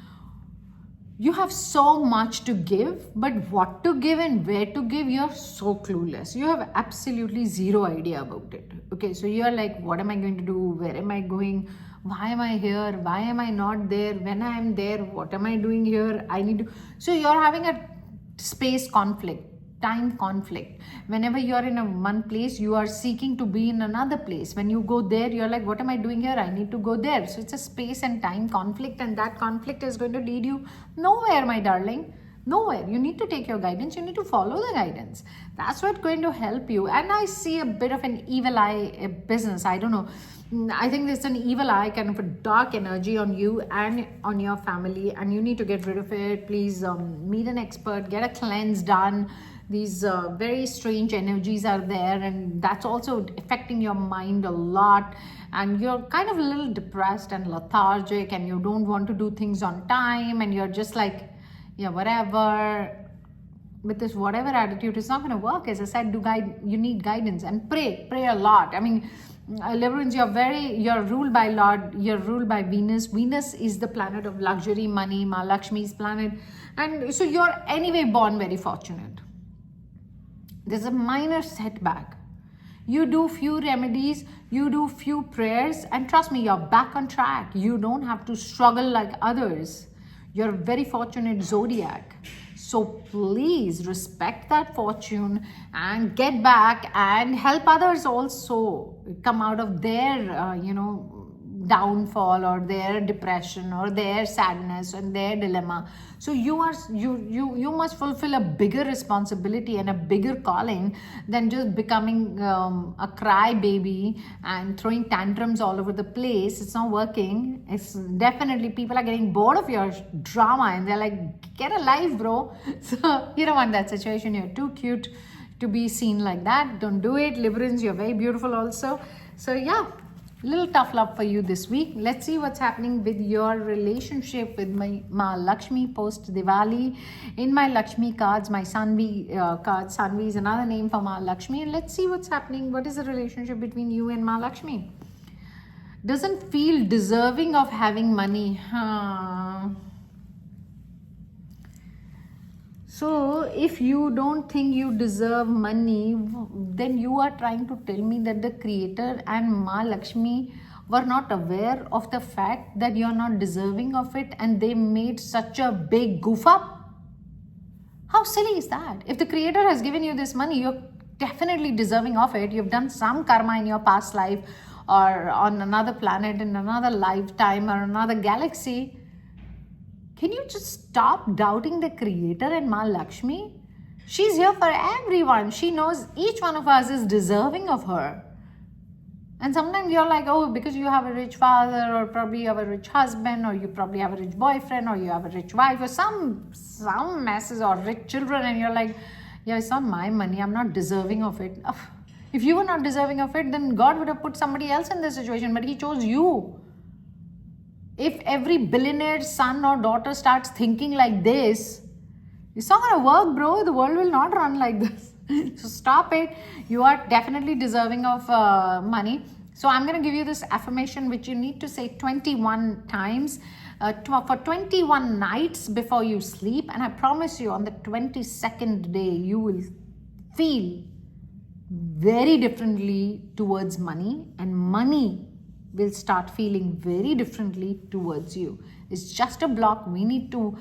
You have so much to give, but what to give and where to give, you're so clueless. You have absolutely zero idea about it. Okay, so you're like, what am I going to do? Where am I going? Why am I here? Why am I not there? When I am there, what am I doing here? I need to... So you're having a space conflict, time conflict. Whenever you're in one place, you are seeking to be in another place. When you go there, you're like, what am I doing here? I need to go there. So it's a space and time conflict, and that conflict is going to lead you nowhere, my darling. Nowhere. You need to take your guidance. You need to follow the guidance. That's what's going to help you. And I see a bit of an evil eye business. I don't know. I think there's an evil eye, kind of a dark energy on you and on your family, and you need to get rid of it. Please meet an expert, get a cleanse done. These very strange energies are there, and that's also affecting your mind a lot, and you're kind of a little depressed and lethargic, and you don't want to do things on time, and you're just like, yeah, whatever. With this whatever attitude, it's not going to work. As I said, you need guidance, and pray a lot. I mean, Librans, you're ruled by Lord, you're ruled by Venus. Venus is the planet of luxury, money, Mahalakshmi's planet, and so you're anyway born very fortunate. There's a minor setback. You do few remedies, you do few prayers, and trust me, you're back on track. You don't have to struggle like others. You're a very fortunate zodiac. So please respect that fortune and get back and help others also come out of their, downfall or their depression or their sadness and their dilemma. So you must fulfill a bigger responsibility and a bigger calling than just becoming a crybaby and throwing tantrums all over the place. It's not working. It's definitely, people are getting bored of your drama and they're like, get a life, bro. So you don't want that situation. You're too cute to be seen like that. Don't do it. Librans, you're very beautiful also. So yeah, little tough love for you this week. Let's see what's happening with your relationship with my Mahalakshmi post Diwali. In my Lakshmi cards, my Sanvi card, Sanvi is another name for Mahalakshmi. And let's see what's happening. What is the relationship between you and Mahalakshmi? Doesn't feel deserving of having money. So if you don't think you deserve money, then you are trying to tell me that the creator and Mahalakshmi were not aware of the fact that you're not deserving of it, and they made such a big goof up. How silly is that? If the creator has given you this money, you're definitely deserving of it. You've done some karma in your past life or on another planet, in another lifetime or another galaxy. Can you just stop doubting the creator and Mahalakshmi? She's here for everyone. She knows each one of us is deserving of her. And sometimes you're like, oh, because you have a rich father, or probably you have a rich husband, or you probably have a rich boyfriend, or you have a rich wife, or some messes, or rich children, and you're like, yeah, it's not my money. I'm not deserving of it. If you were not deserving of it, then God would have put somebody else in this situation, but He chose you. If every billionaire's son or daughter starts thinking like this, It's not going to work, bro. The world will not run like this. So stop it. You are definitely deserving of money. So I'm going to give you this affirmation, which you need to say 21 times for 21 nights before you sleep. And I promise you, on the 22nd day, you will feel very differently towards money, and money will start feeling very differently towards you. It's just a block. We need to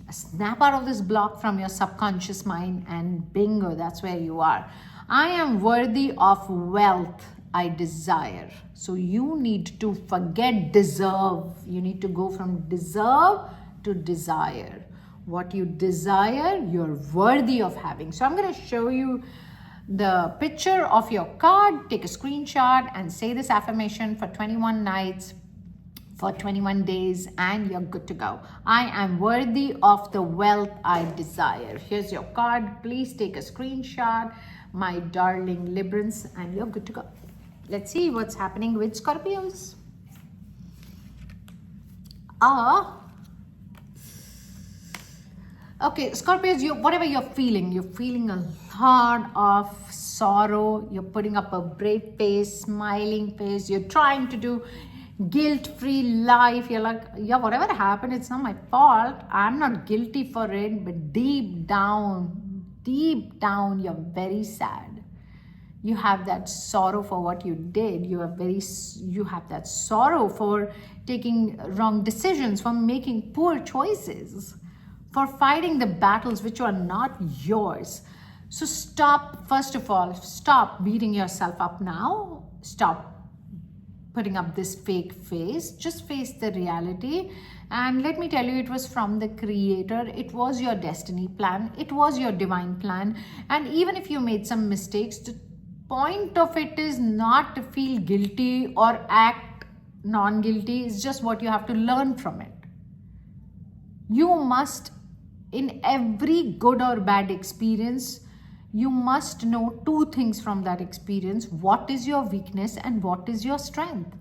snap out of this block from your subconscious mind, and bingo, that's where you are. I am worthy of wealth I desire. So you need to forget deserve. You need to go from deserve to desire. What you desire, you're worthy of having. So I'm going to show you the picture of your card. Take a screenshot and say this affirmation for 21 nights, for 21 days, and you're good to go. I am worthy of the wealth I desire. Here's your card. Please take a screenshot, my darling Librans, and you're good to go. Let's see what's happening with Scorpios. Okay, Scorpios, whatever you're feeling a lot of sorrow. You're putting up a brave face, smiling face. You're trying to do guilt-free life. You're like, yeah, whatever happened, it's not my fault. I'm not guilty for it. But deep down, you're very sad. You have that sorrow for what you did. You have that sorrow for taking wrong decisions, for making poor choices, for fighting the battles which are not yours. So stop, first of all, stop beating yourself up now. Stop putting up this fake face. Just face the reality. And let me tell you, it was from the Creator. It was your destiny plan. It was your divine plan. And even if you made some mistakes, the point of it is not to feel guilty or act non-guilty. It's just what you have to learn from it. You must, in every good or bad experience, you must know two things from that experience. What is your weakness and what is your strength?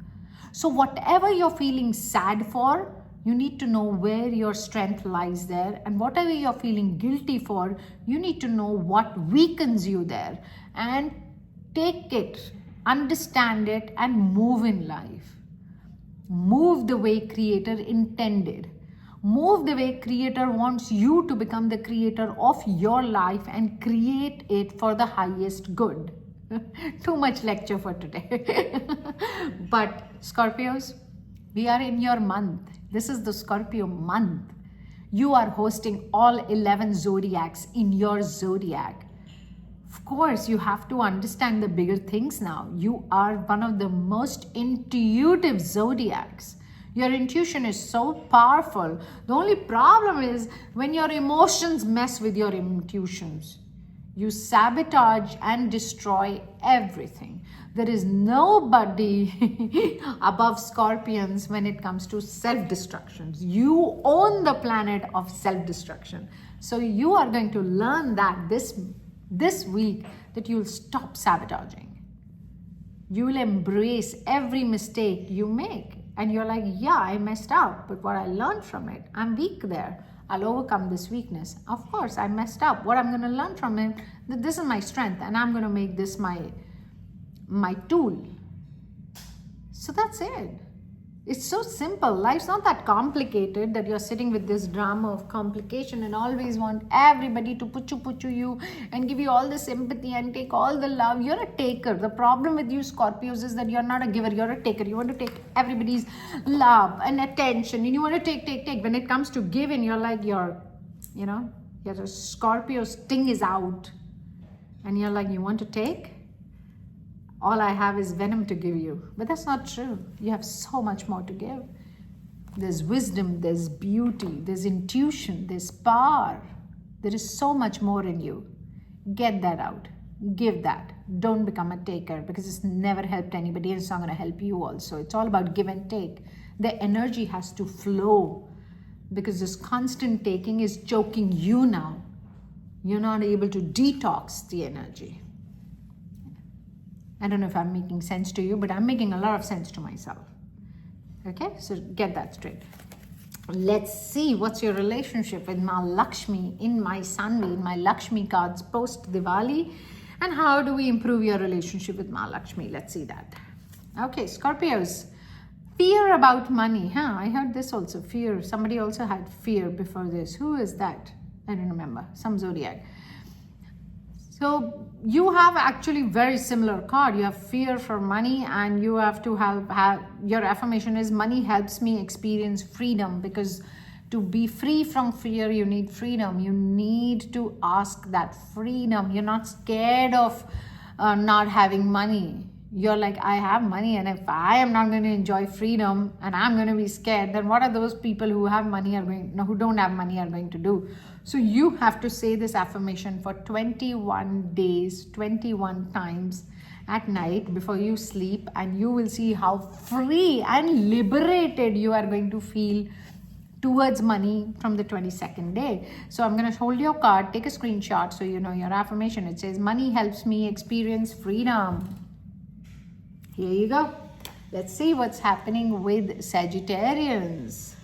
So whatever you're feeling sad for, you need to know where your strength lies there. And whatever you're feeling guilty for, you need to know what weakens you there. And take it, understand it, and move in life. Move the way Creator intended. Move the way Creator wants you to become the creator of your life and create it for the highest good. Too much lecture for today. But Scorpios, we are in your month. This is the Scorpio month. You are hosting all 11 zodiacs in your zodiac. Of course, you have to understand the bigger things now. You are one of the most intuitive zodiacs. Your intuition is so powerful. The only problem is when your emotions mess with your intuitions. You sabotage and destroy everything. There is nobody above Scorpions when it comes to self-destructions. You own the planet of self-destruction. So you are going to learn that this week, that you'll stop sabotaging. You will embrace every mistake you make. And you're like, yeah, I messed up, but what I learned from it, I'm weak there. I'll overcome this weakness. Of course, I messed up. What I'm going to learn from it, that this is my strength, and I'm going to make this my tool. So that's it. It's so simple. Life's not that complicated that you're sitting with this drama of complication and always want everybody to puchu you and give you all the sympathy and take all the love. You're a taker. The problem with you Scorpios is that you're not a giver. You're a taker. You want to take everybody's love and attention, and you want to take. When it comes to giving, you're like, your Scorpio sting is out. And you're like, you want to take? All I have is venom to give you. But that's not true. You have so much more to give. There's wisdom, there's beauty, there's intuition, there's power. There is so much more in you. Get that out. Give that. Don't become a taker, because it's never helped anybody and it's not going to help you also. It's all about give and take. The energy has to flow, because this constant taking is choking you now. You're not able to detox the energy. I don't know if I'm making sense to you, but I'm making a lot of sense to myself. Okay, so get that straight. Let's see what's your relationship with Ma Lakshmi in my Sunday, in my Lakshmi cards post Diwali. And how do we improve your relationship with Ma Lakshmi? Let's see that. Okay, Scorpios. Fear about money. I heard this also. Fear. Somebody also had fear before this. Who is that? I don't remember. Some zodiac. So you have actually very similar card. You have fear for money, and you have to have your affirmation is money helps me experience freedom, because to be free from fear, you need freedom. You need to ask that freedom. You're not scared of not having money. You're like, I have money, and if I am not going to enjoy freedom and I'm going to be scared, then what are those people who have money who don't have money are going to do? So you have to say this affirmation for 21 days, 21 times at night before you sleep, and you will see how free and liberated you are going to feel towards money from the 22nd day. So I'm going to hold your card, take a screenshot so you know your affirmation. It says, money helps me experience freedom. Here you go. Let's see what's happening with Sagittarians.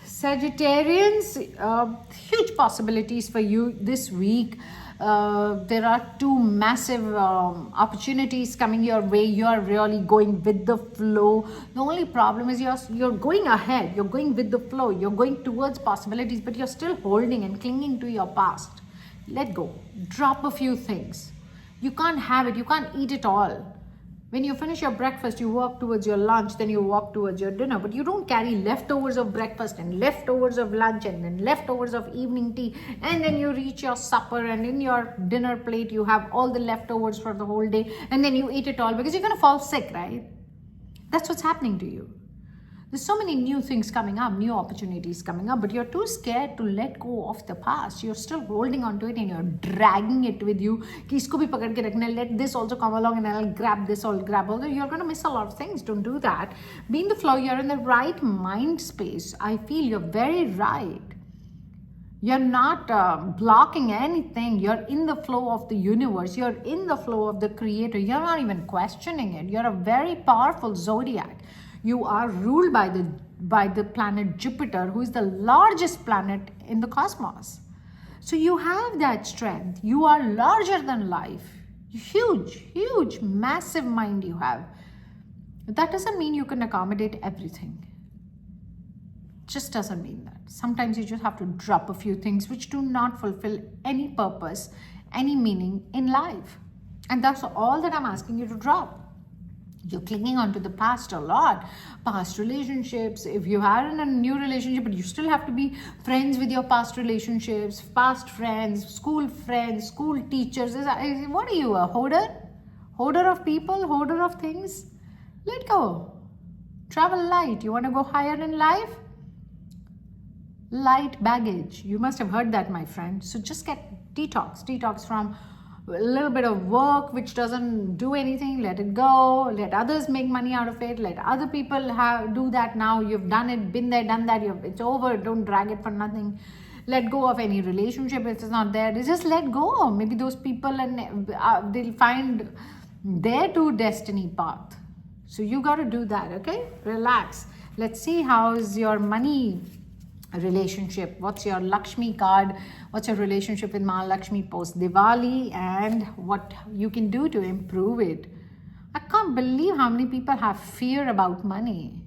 Sagittarians, huge possibilities for you this week. There are two massive opportunities coming your way. You are really going with the flow. The only problem is you're going ahead. You're going with the flow. You're going towards possibilities, but you're still holding and clinging to your past. Let go. Drop a few things. You can't have it. You can't eat it all. When you finish your breakfast, you walk towards your lunch, then you walk towards your dinner. But you don't carry leftovers of breakfast and leftovers of lunch and then leftovers of evening tea. And then you reach your supper, and in your dinner plate, you have all the leftovers for the whole day. And then you eat it all because you're going to fall sick, right? That's what's happening to you. There's so many new things coming up, new opportunities coming up, but you're too scared to let go of the past. You're still holding on to it and you're dragging it with you. Ki isko bhi pakad ke rakhna, let this also come along and I'll grab this, I'll grab all. You're going to miss a lot of things. Don't do that. Be in the flow. You're in the right mind space. I feel you're very right. You're not blocking anything. You're in the flow of the universe. You're in the flow of the creator. You're not even questioning it. You're a very powerful zodiac. You are ruled by the planet Jupiter, who is the largest planet in the cosmos. So you have that strength. You are larger than life. Huge, massive mind you have. That doesn't mean you can accommodate everything. Just doesn't mean that. Sometimes you just have to drop a few things which do not fulfill any purpose, any meaning in life. And that's all that I'm asking you to drop. You're clinging on to the past a lot. Past relationships. If you are in a new relationship, but you still have to be friends with your past relationships, past friends, school teachers. What are you, a hoarder? Hoarder of people? Hoarder of things? Let go. Travel light. You want to go higher in life? Light baggage. You must have heard that, my friend. So just get detox from a little bit of work which doesn't do anything. Let it go. Let others make money out of it. Let other people do that now. You've done it, been there, done that. It's over. Don't drag it for nothing. Let go of any relationship if it's not there. Just let go. Maybe those people, and they'll find their true destiny path. So you got to do that, okay? Relax. Let's see how is your money relationship. What's your Lakshmi card? What's your relationship with Mahalakshmi post Diwali, and what you can do to improve it. I can't believe how many people have fear about money.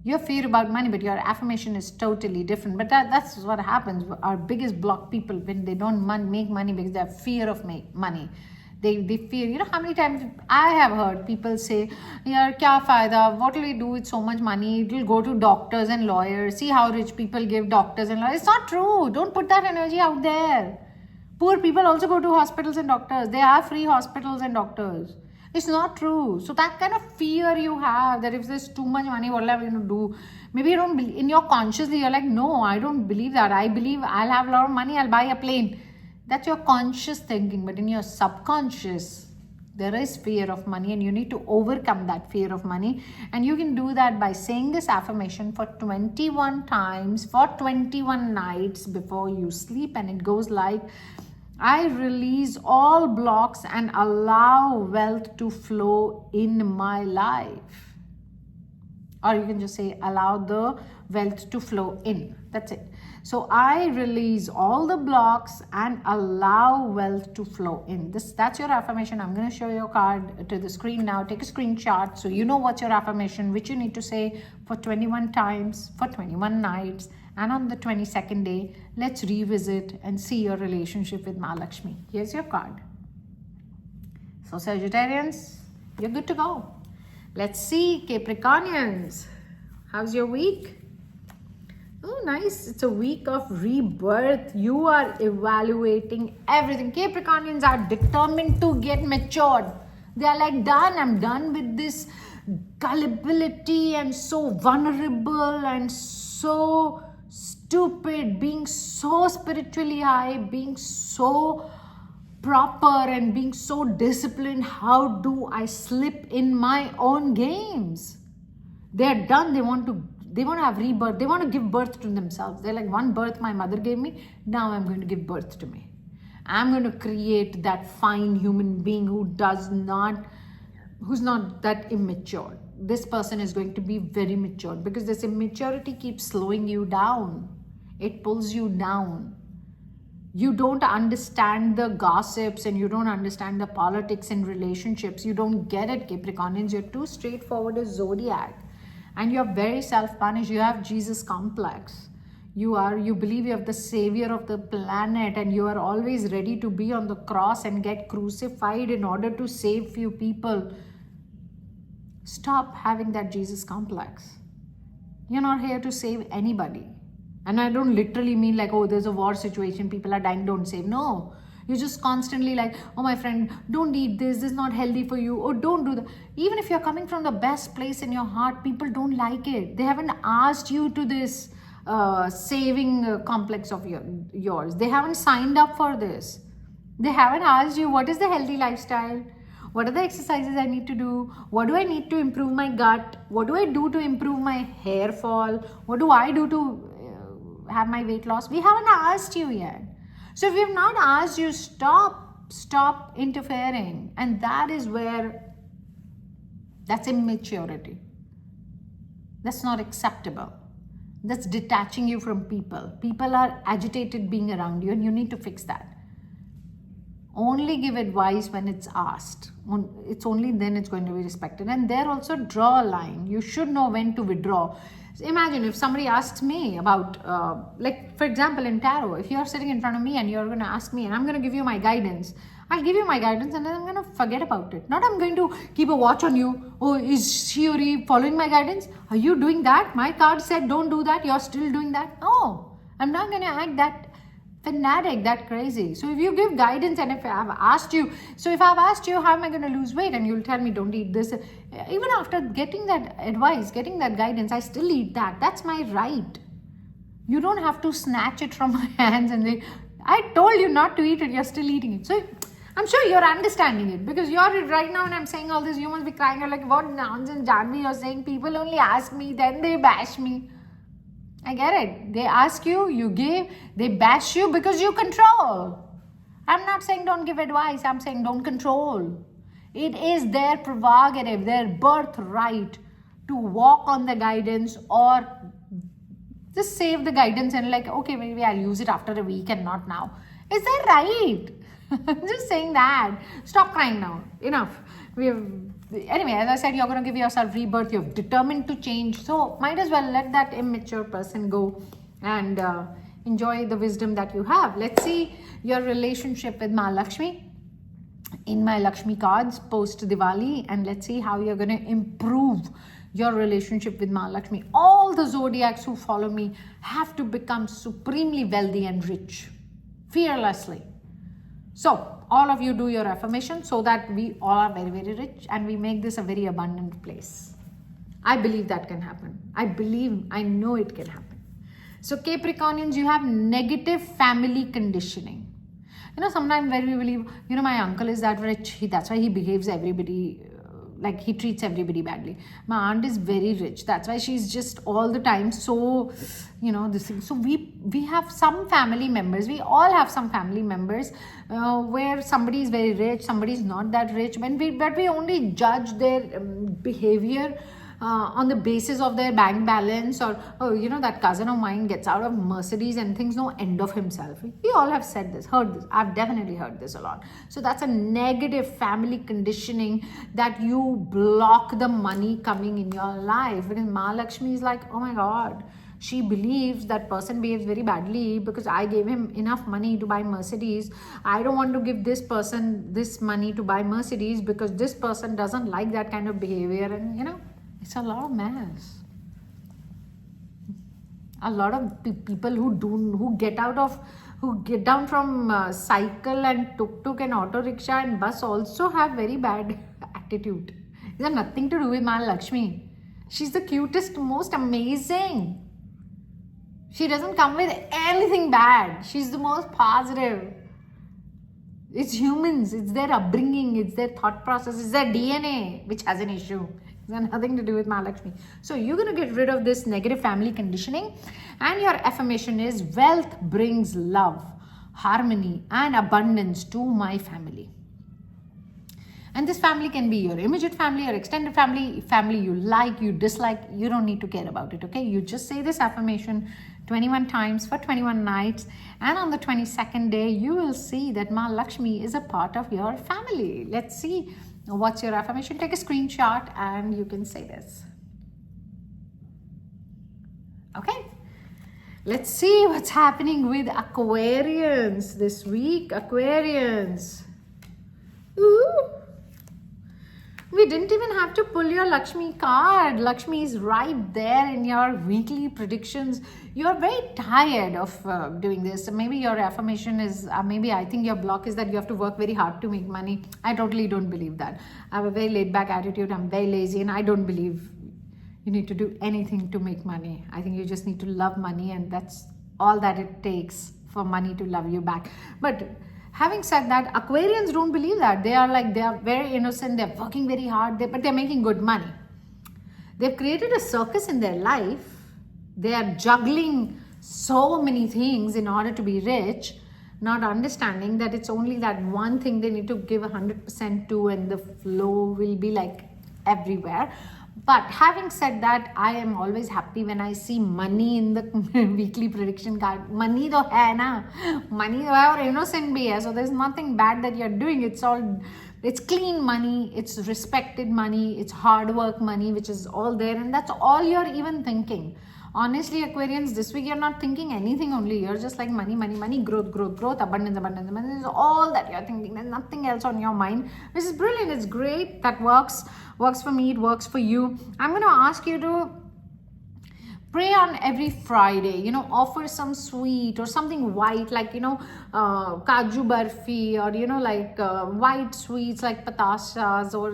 You have fear about money, but your affirmation is totally different. But that's what happens. Our biggest block people when they don't make money because they have fear of money. They fear, you know how many times I have heard people say, yaar kya fayda, what will we do with so much money? It will go to doctors and lawyers. See how rich people give doctors and lawyers. It's not true. Don't put that energy out there. Poor people also go to hospitals and doctors. They are free hospitals and doctors. It's not true. So that kind of fear you have, that if there's too much money, what am I going to do? Maybe you don't believe, in your consciously you're like, no, I don't believe that. I believe I'll have a lot of money, I'll buy a plane. That's your conscious thinking, but in your subconscious, there is fear of money, and you need to overcome that fear of money. And you can do that by saying this affirmation for 21 times, for 21 nights before you sleep. And it goes like, I release all blocks and allow wealth to flow in my life. Or you can just say, allow the wealth to flow in. That's it. So I release all the blocks and allow wealth to flow in. That's your affirmation. I'm going to show your card to the screen now. Take a screenshot so you know what's your affirmation, which you need to say for 21 times, for 21 nights. And on the 22nd day, let's revisit and see your relationship with Mahalakshmi. Here's your card. So Sagittarians, you're good to go. Let's see, Capricornians. How's your week? Oh, nice. It's a week of rebirth. You are evaluating everything. Capricornians are determined to get matured. They are like, done. I'm done with this gullibility and so vulnerable and so stupid, being so spiritually high, being so proper and being so disciplined. How do I slip in my own games? They're done. They want to have rebirth. They want to give birth to themselves. They're like, one birth my mother gave me, now I'm going to give birth to me. I'm going to create that fine human being who's not that immature. This person is going to be very mature, because this immaturity keeps slowing you down. It pulls you down. You don't understand the gossips and you don't understand the politics in relationships. You don't get it, Capricornians. You're too straightforward as Zodiac. And you're very self-punished. You have Jesus complex. You believe you have the savior of the planet, and you are always ready to be on the cross and get crucified in order to save few people. Stop having that Jesus complex. You're not here to save anybody. And I don't literally mean like, oh, there's a war situation, people are dying, don't save. No. You're just constantly like, oh, my friend, don't eat this is not healthy for you, or don't do that. Even if you're coming from the best place in your heart, people don't like it. They haven't asked you to this saving complex of yours. They haven't signed up for this. They haven't asked you, what is the healthy lifestyle? What are the exercises I need to do? What do I need to improve my gut? What do I do to improve my hair fall? What do I do to have my weight loss? We haven't asked you yet. So if we have not asked you, stop interfering. And that is where, that's immaturity. That's not acceptable. That's detaching you from people. People are agitated being around you, and you need to fix that. Only give advice when it's asked. It's only then it's going to be respected. And there also draw a line. You should know when to withdraw. Imagine if somebody asks me about, like for example in tarot, if you're sitting in front of me and you're going to ask me and I'm going to give you my guidance, I'll give you my guidance and then I'm going to forget about it. Not I'm going to keep a watch on you. Oh, is she or he following my guidance? Are you doing that? My card said don't do that. You're still doing that. No, I'm not going to act that fanatic, that crazy. So if you give guidance and if I've asked you, how am I going to lose weight, and you'll tell me don't eat this, even after getting that advice, getting that guidance, I still eat that. That's my right. You don't have to snatch it from my hands and say, I told you not to eat it, you're still eating it. So I'm sure you're understanding it, because you're right now when I'm saying all this, you must be crying. You're like, what nonsense, Janvi, you're saying. People only ask me, then they bash me. I get it. They ask you, you give, they bash you because you control. I'm not saying don't give advice. I'm saying don't control. It is their prerogative, their birthright to walk on the guidance or just save the guidance and like, okay, maybe I'll use it after a week and not now. Is that right? I'm just saying that. Stop crying now. Enough. Anyway, as I said, you're going to give yourself rebirth. You're determined to change. So might as well let that immature person go and enjoy the wisdom that you have. Let's see your relationship with Mahalakshmi in my Lakshmi cards post Diwali. And let's see how you're going to improve your relationship with Mahalakshmi. All the zodiacs who follow me have to become supremely wealthy and rich. Fearlessly. So all of you do your affirmation so that we all are very, very rich and we make this a very abundant place. I believe that can happen. I know it can happen. So Capricornians, you have negative family conditioning. You know, sometimes when we believe, you know, my uncle is that rich, that's why he behaves everybody like he treats everybody badly. My aunt is very rich. That's why she's just all the time so, this thing. So we have some family members. We all have some family members where somebody is very rich, somebody is not that rich. But we only judge their behavior on the basis of their bank balance, or that cousin of mine gets out of Mercedes and thinks no end of himself. We all have heard this. I've definitely heard this a lot. So that's a negative family conditioning that you block the money coming in your life. Because Mahalakshmi is like, oh my God, she believes that person behaves very badly because I gave him enough money to buy Mercedes. I don't want to give this person this money to buy Mercedes because this person doesn't like that kind of behavior. And it's a lot of mess. A lot of people who get down from cycle and tuk-tuk and auto rickshaw and bus also have very bad attitude. It has nothing to do with Mahalakshmi. She's the cutest, most amazing. She doesn't come with anything bad. She's the most positive. It's humans. It's their upbringing. It's their thought process. It's their DNA which has an issue. It has nothing to do with Mahalakshmi. So you're going to get rid of this negative family conditioning. And your affirmation is, wealth brings love, harmony and abundance to my family. And this family can be your immediate family, your extended family you like, you dislike. You don't need to care about it, okay? You just say this affirmation 21 times for 21 nights. And on the 22nd day, you will see that Mahalakshmi is a part of your family. Let's see what's your affirmation. Take a screenshot and you can say this. Okay? Let's see what's happening with Aquarians this week. Aquarians. Ooh. We didn't even have to pull your Lakshmi card. Lakshmi is right there in your weekly predictions. You're very tired of doing this. Maybe your affirmation is, maybe I think your block is that you have to work very hard to make money. I totally don't believe that. I have a very laid back attitude. I'm very lazy and I don't believe you need to do anything to make money. I think you just need to love money, and that's all that it takes for money to love you back. But having said that, Aquarians don't believe that. They are very innocent. They're working very hard, but they're making good money. They've created a circus in their life. They are juggling so many things in order to be rich, not understanding that it's only that one thing they need to give 100% to, and the flow will be like everywhere. But having said that, I am always happy when I see money in the weekly prediction card. Money to hai na. Money to hai aur innocent bhi hai. So there's nothing bad that you're doing. It's clean money. It's respected money. It's hard work money, which is all there. And that's all you're even thinking. Honestly, Aquarians, this week you're not thinking anything only. You're just like money, money, money, growth, growth, growth, abundance, abundance, abundance. All that you're thinking. There's nothing else on your mind, which is brilliant. It's great. That works for me. It works for you. I'm going to ask you to pray on every Friday, offer some sweet or something white, like, kaju barfi, or, white sweets like patashas, or,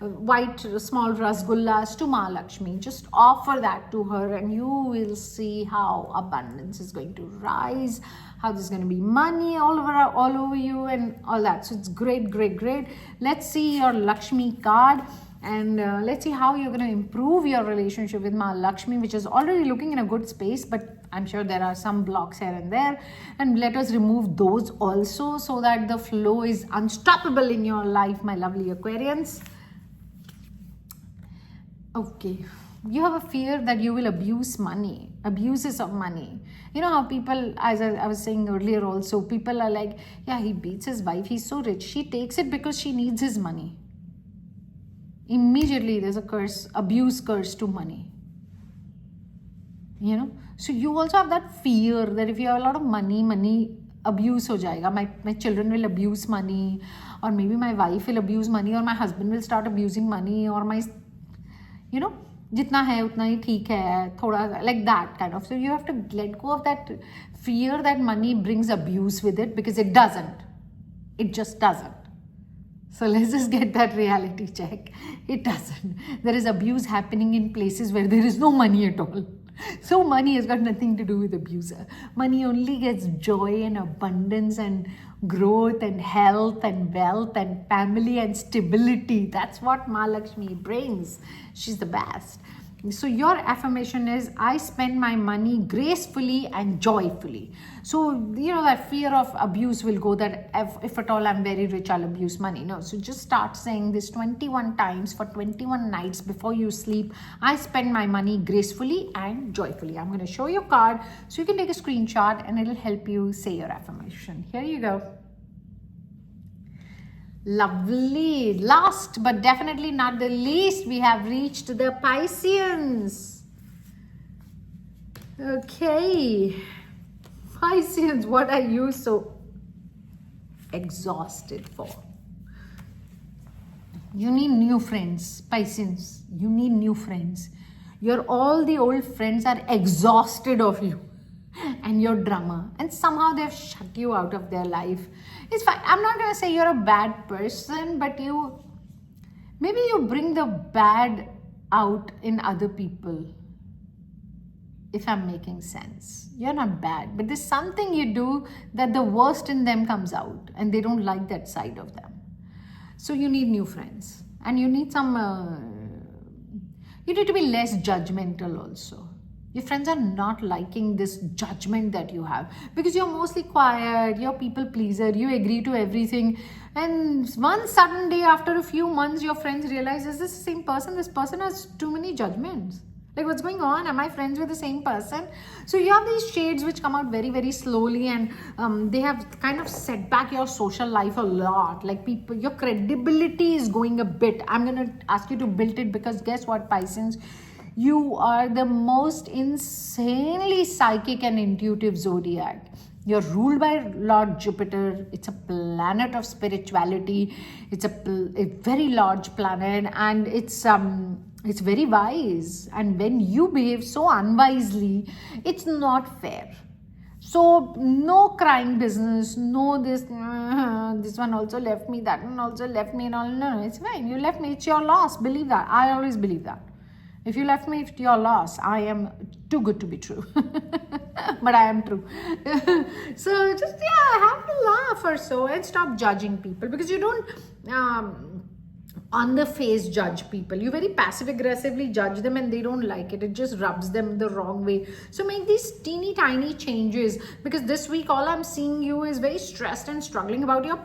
white small rasgullas to Mahalakshmi. Just offer that to her and you will see how abundance is going to rise, how there's going to be money all over you and all that. So it's great, great, great. Let's see your Lakshmi card. And let's see how you're going to improve your relationship with Mahalakshmi, which is already looking in a good space, but I'm sure there are some blocks here and there. And let us remove those also so that the flow is unstoppable in your life, my lovely Aquarians. Okay. You have a fear that you will abuse money, abuses of money. You know how people, as I was saying earlier also, people are like, yeah, he beats his wife, he's so rich. She takes it because she needs his money. Immediately there's a curse, abuse curse to money. So you also have that fear that if you have a lot of money abuse ho jayega. My children will abuse money, or maybe my wife will abuse money, or my husband will start abusing money, or my, jitna hai utna hi theek hai, thoda, like that kind of. So you have to let go of that fear that money brings abuse with it, because it doesn't. It just doesn't. So let's just get that reality check. It doesn't. There is abuse happening in places where there is no money at all. So money has got nothing to do with abuse. Money only gets joy and abundance and growth and health and wealth and family and stability. That's what Mahalakshmi brings. She's the best. So your affirmation is, I spend my money gracefully and joyfully. So, that fear of abuse will go, that if at all I'm very rich, I'll abuse money. No, so just start saying this 21 times for 21 nights before you sleep. I spend my money gracefully and joyfully. I'm going to show you a card so you can take a screenshot and it'll help you say your affirmation. Here you go. Lovely. Last but definitely not the least, we have reached the Pisceans. Okay. Pisceans, what are you so exhausted for? You need new friends, Pisceans. You need new friends. All the old friends are exhausted of you and your drama, and somehow they've shut you out of their life. It's fine. I'm not going to say you're a bad person, but maybe you bring the bad out in other people, if I'm making sense. You're not bad, but there's something you do that the worst in them comes out, and they don't like that side of them. So you need new friends, and you need you need to be less judgmental also. Your friends are not liking this judgment that you have, because you're mostly quiet, you're people pleaser, you agree to everything. And one sudden day, after a few months, your friends realize, is this the same person? This person has too many judgments. Like, what's going on? Am I friends with the same person? So you have these shades which come out very, very slowly, and they have kind of set back your social life a lot. Like, your credibility is going a bit. I'm going to ask you to build it, because guess what, Pisces? You are the most insanely psychic and intuitive zodiac. You're ruled by Lord Jupiter. It's a planet of spirituality. It's a very large planet, and it's very wise. And when you behave so unwisely, it's not fair. So no crying business, no this one also left me, that one also left me, and all. No, it's fine. You left me. It's your loss. Believe that. I always believe that. If you left me, it's your loss. I am too good to be true. But I am true. So just, have a laugh or so, and stop judging people, because you don't on the face judge people. You very passive aggressively judge them, and they don't like it. It just rubs them the wrong way. So make these teeny tiny changes, because this week all I'm seeing you is very stressed and struggling about your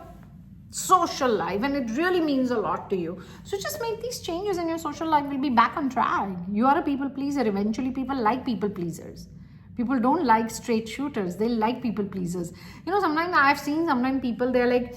social life, and it really means a lot to you. So just make these changes, and your social life will be back on track. You are a people pleaser. Eventually people like people pleasers. People don't like straight shooters. They like people pleasers. Sometimes I've seen people, they're like,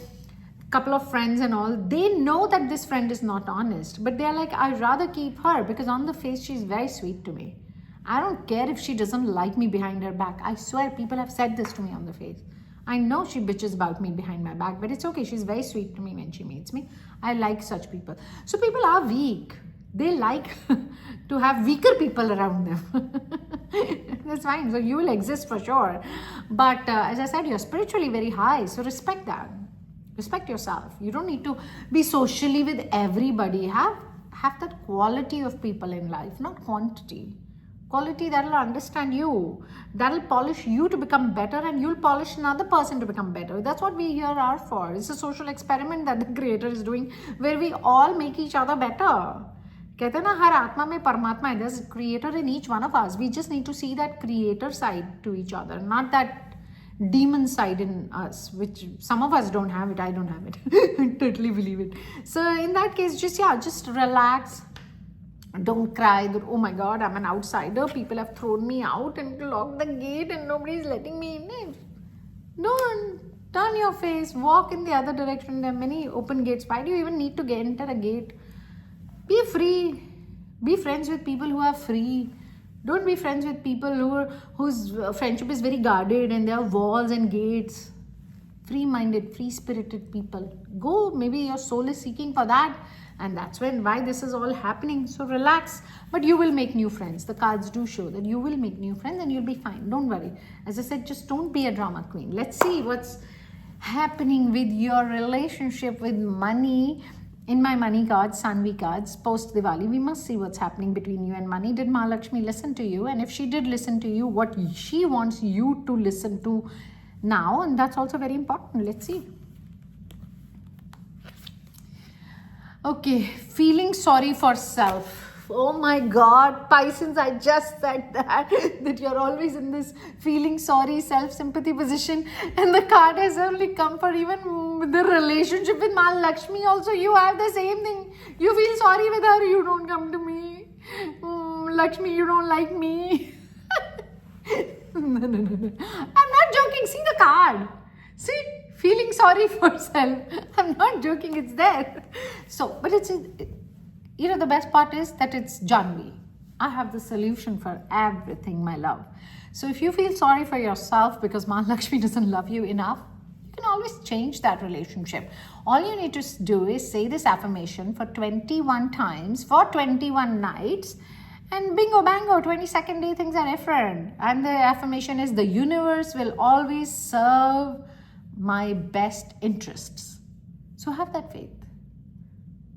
couple of friends and all, they know that this friend is not honest, but they're like, I'd rather keep her, because on the face she's very sweet to me. I don't care if she doesn't like me behind her back. I swear people have said this to me on the face. I know she bitches about me behind my back, but it's okay. She's very sweet to me when she meets me. I like such people. So people are weak. They like to have weaker people around them. That's fine. So you will exist for sure. But as I said, you're spiritually very high. So respect that. Respect yourself. You don't need to be socially with everybody. Have that quality of people in life, not quantity. Quality that will understand you, that will polish you to become better, and you'll polish another person to become better. That's what we here are for. It's a social experiment that the creator is doing, where we all make each other better. कहते हैं ना, हर आत्मा में परमात्मा है. There's a creator in each one of us. We just need to see that creator side to each other, not that demon side in us, which some of us don't have it. I don't have it. I totally believe it. So in that case, just relax. Don't cry that, oh my God, I'm an outsider. People have thrown me out and locked the gate and nobody's letting me in. Don't. Turn your face. Walk in the other direction. There are many open gates. Why do you even need to enter a gate? Be free. Be friends with people who are free. Don't be friends with people whose friendship is very guarded and there are walls and gates. Free-minded, free-spirited people. Go. Maybe your soul is seeking for that. And that's why this is all happening. So relax, but you will make new friends. The cards do show that you will make new friends and you'll be fine. Don't worry. As I said, just don't be a drama queen. Let's see what's happening with your relationship with money. In my money cards, Sanvi cards, post Diwali, we must see what's happening between you and money. Did Mahalakshmi listen to you? And if she did listen to you, what she wants you to listen to now, and that's also very important. Let's see. Okay, feeling sorry for self. Oh my God, Pisces, I just said that you're always in this feeling sorry, self-sympathy position, and the card has only come for even the relationship with Mahalakshmi. Also, you have the same thing. You feel sorry with her, you don't come to me. Lakshmi, you don't like me. No. I'm not joking. See the card. See, feeling sorry for self. I'm not joking. It's there. So, but it's, you know, the best part is that it's Janvi. I have the solution for everything, my love. So if you feel sorry for yourself because Mahalakshmi doesn't love you enough, you can always change that relationship. All you need to do is say this affirmation for 21 times for 21 nights. And bingo bango, 22nd day things are different. And the affirmation is, the universe will always serve my best interests. So have that faith.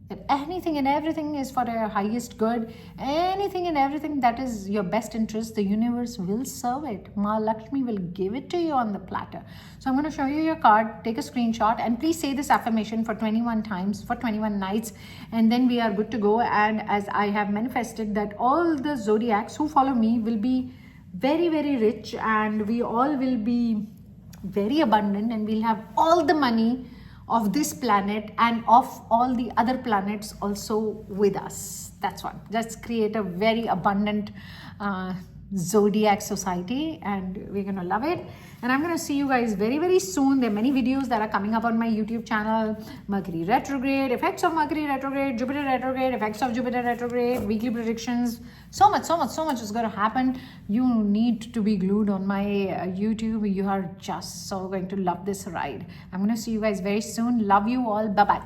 That anything and everything is for your highest good. Anything and everything that is your best interest, the universe will serve it. Mahalakshmi will give it to you on the platter. So I'm going to show you your card. Take a screenshot and please say this affirmation for 21 times for 21 nights, and then we are good to go. And as I have manifested that all the zodiacs who follow me will be very, very rich, and we all will be very abundant, and we'll have all the money of this planet and of all the other planets also with us. That's what. Let's create a very abundant zodiac society, and we're gonna love it. And I'm gonna see you guys very, very soon. There are many videos that are coming up on my YouTube channel. Mercury retrograde, effects of Mercury retrograde, Jupiter retrograde, effects of Jupiter retrograde, weekly predictions. So much is gonna happen. You need to be glued on my YouTube. You are just so going to love this ride. I'm gonna see you guys very soon. Love you all. Bye-bye.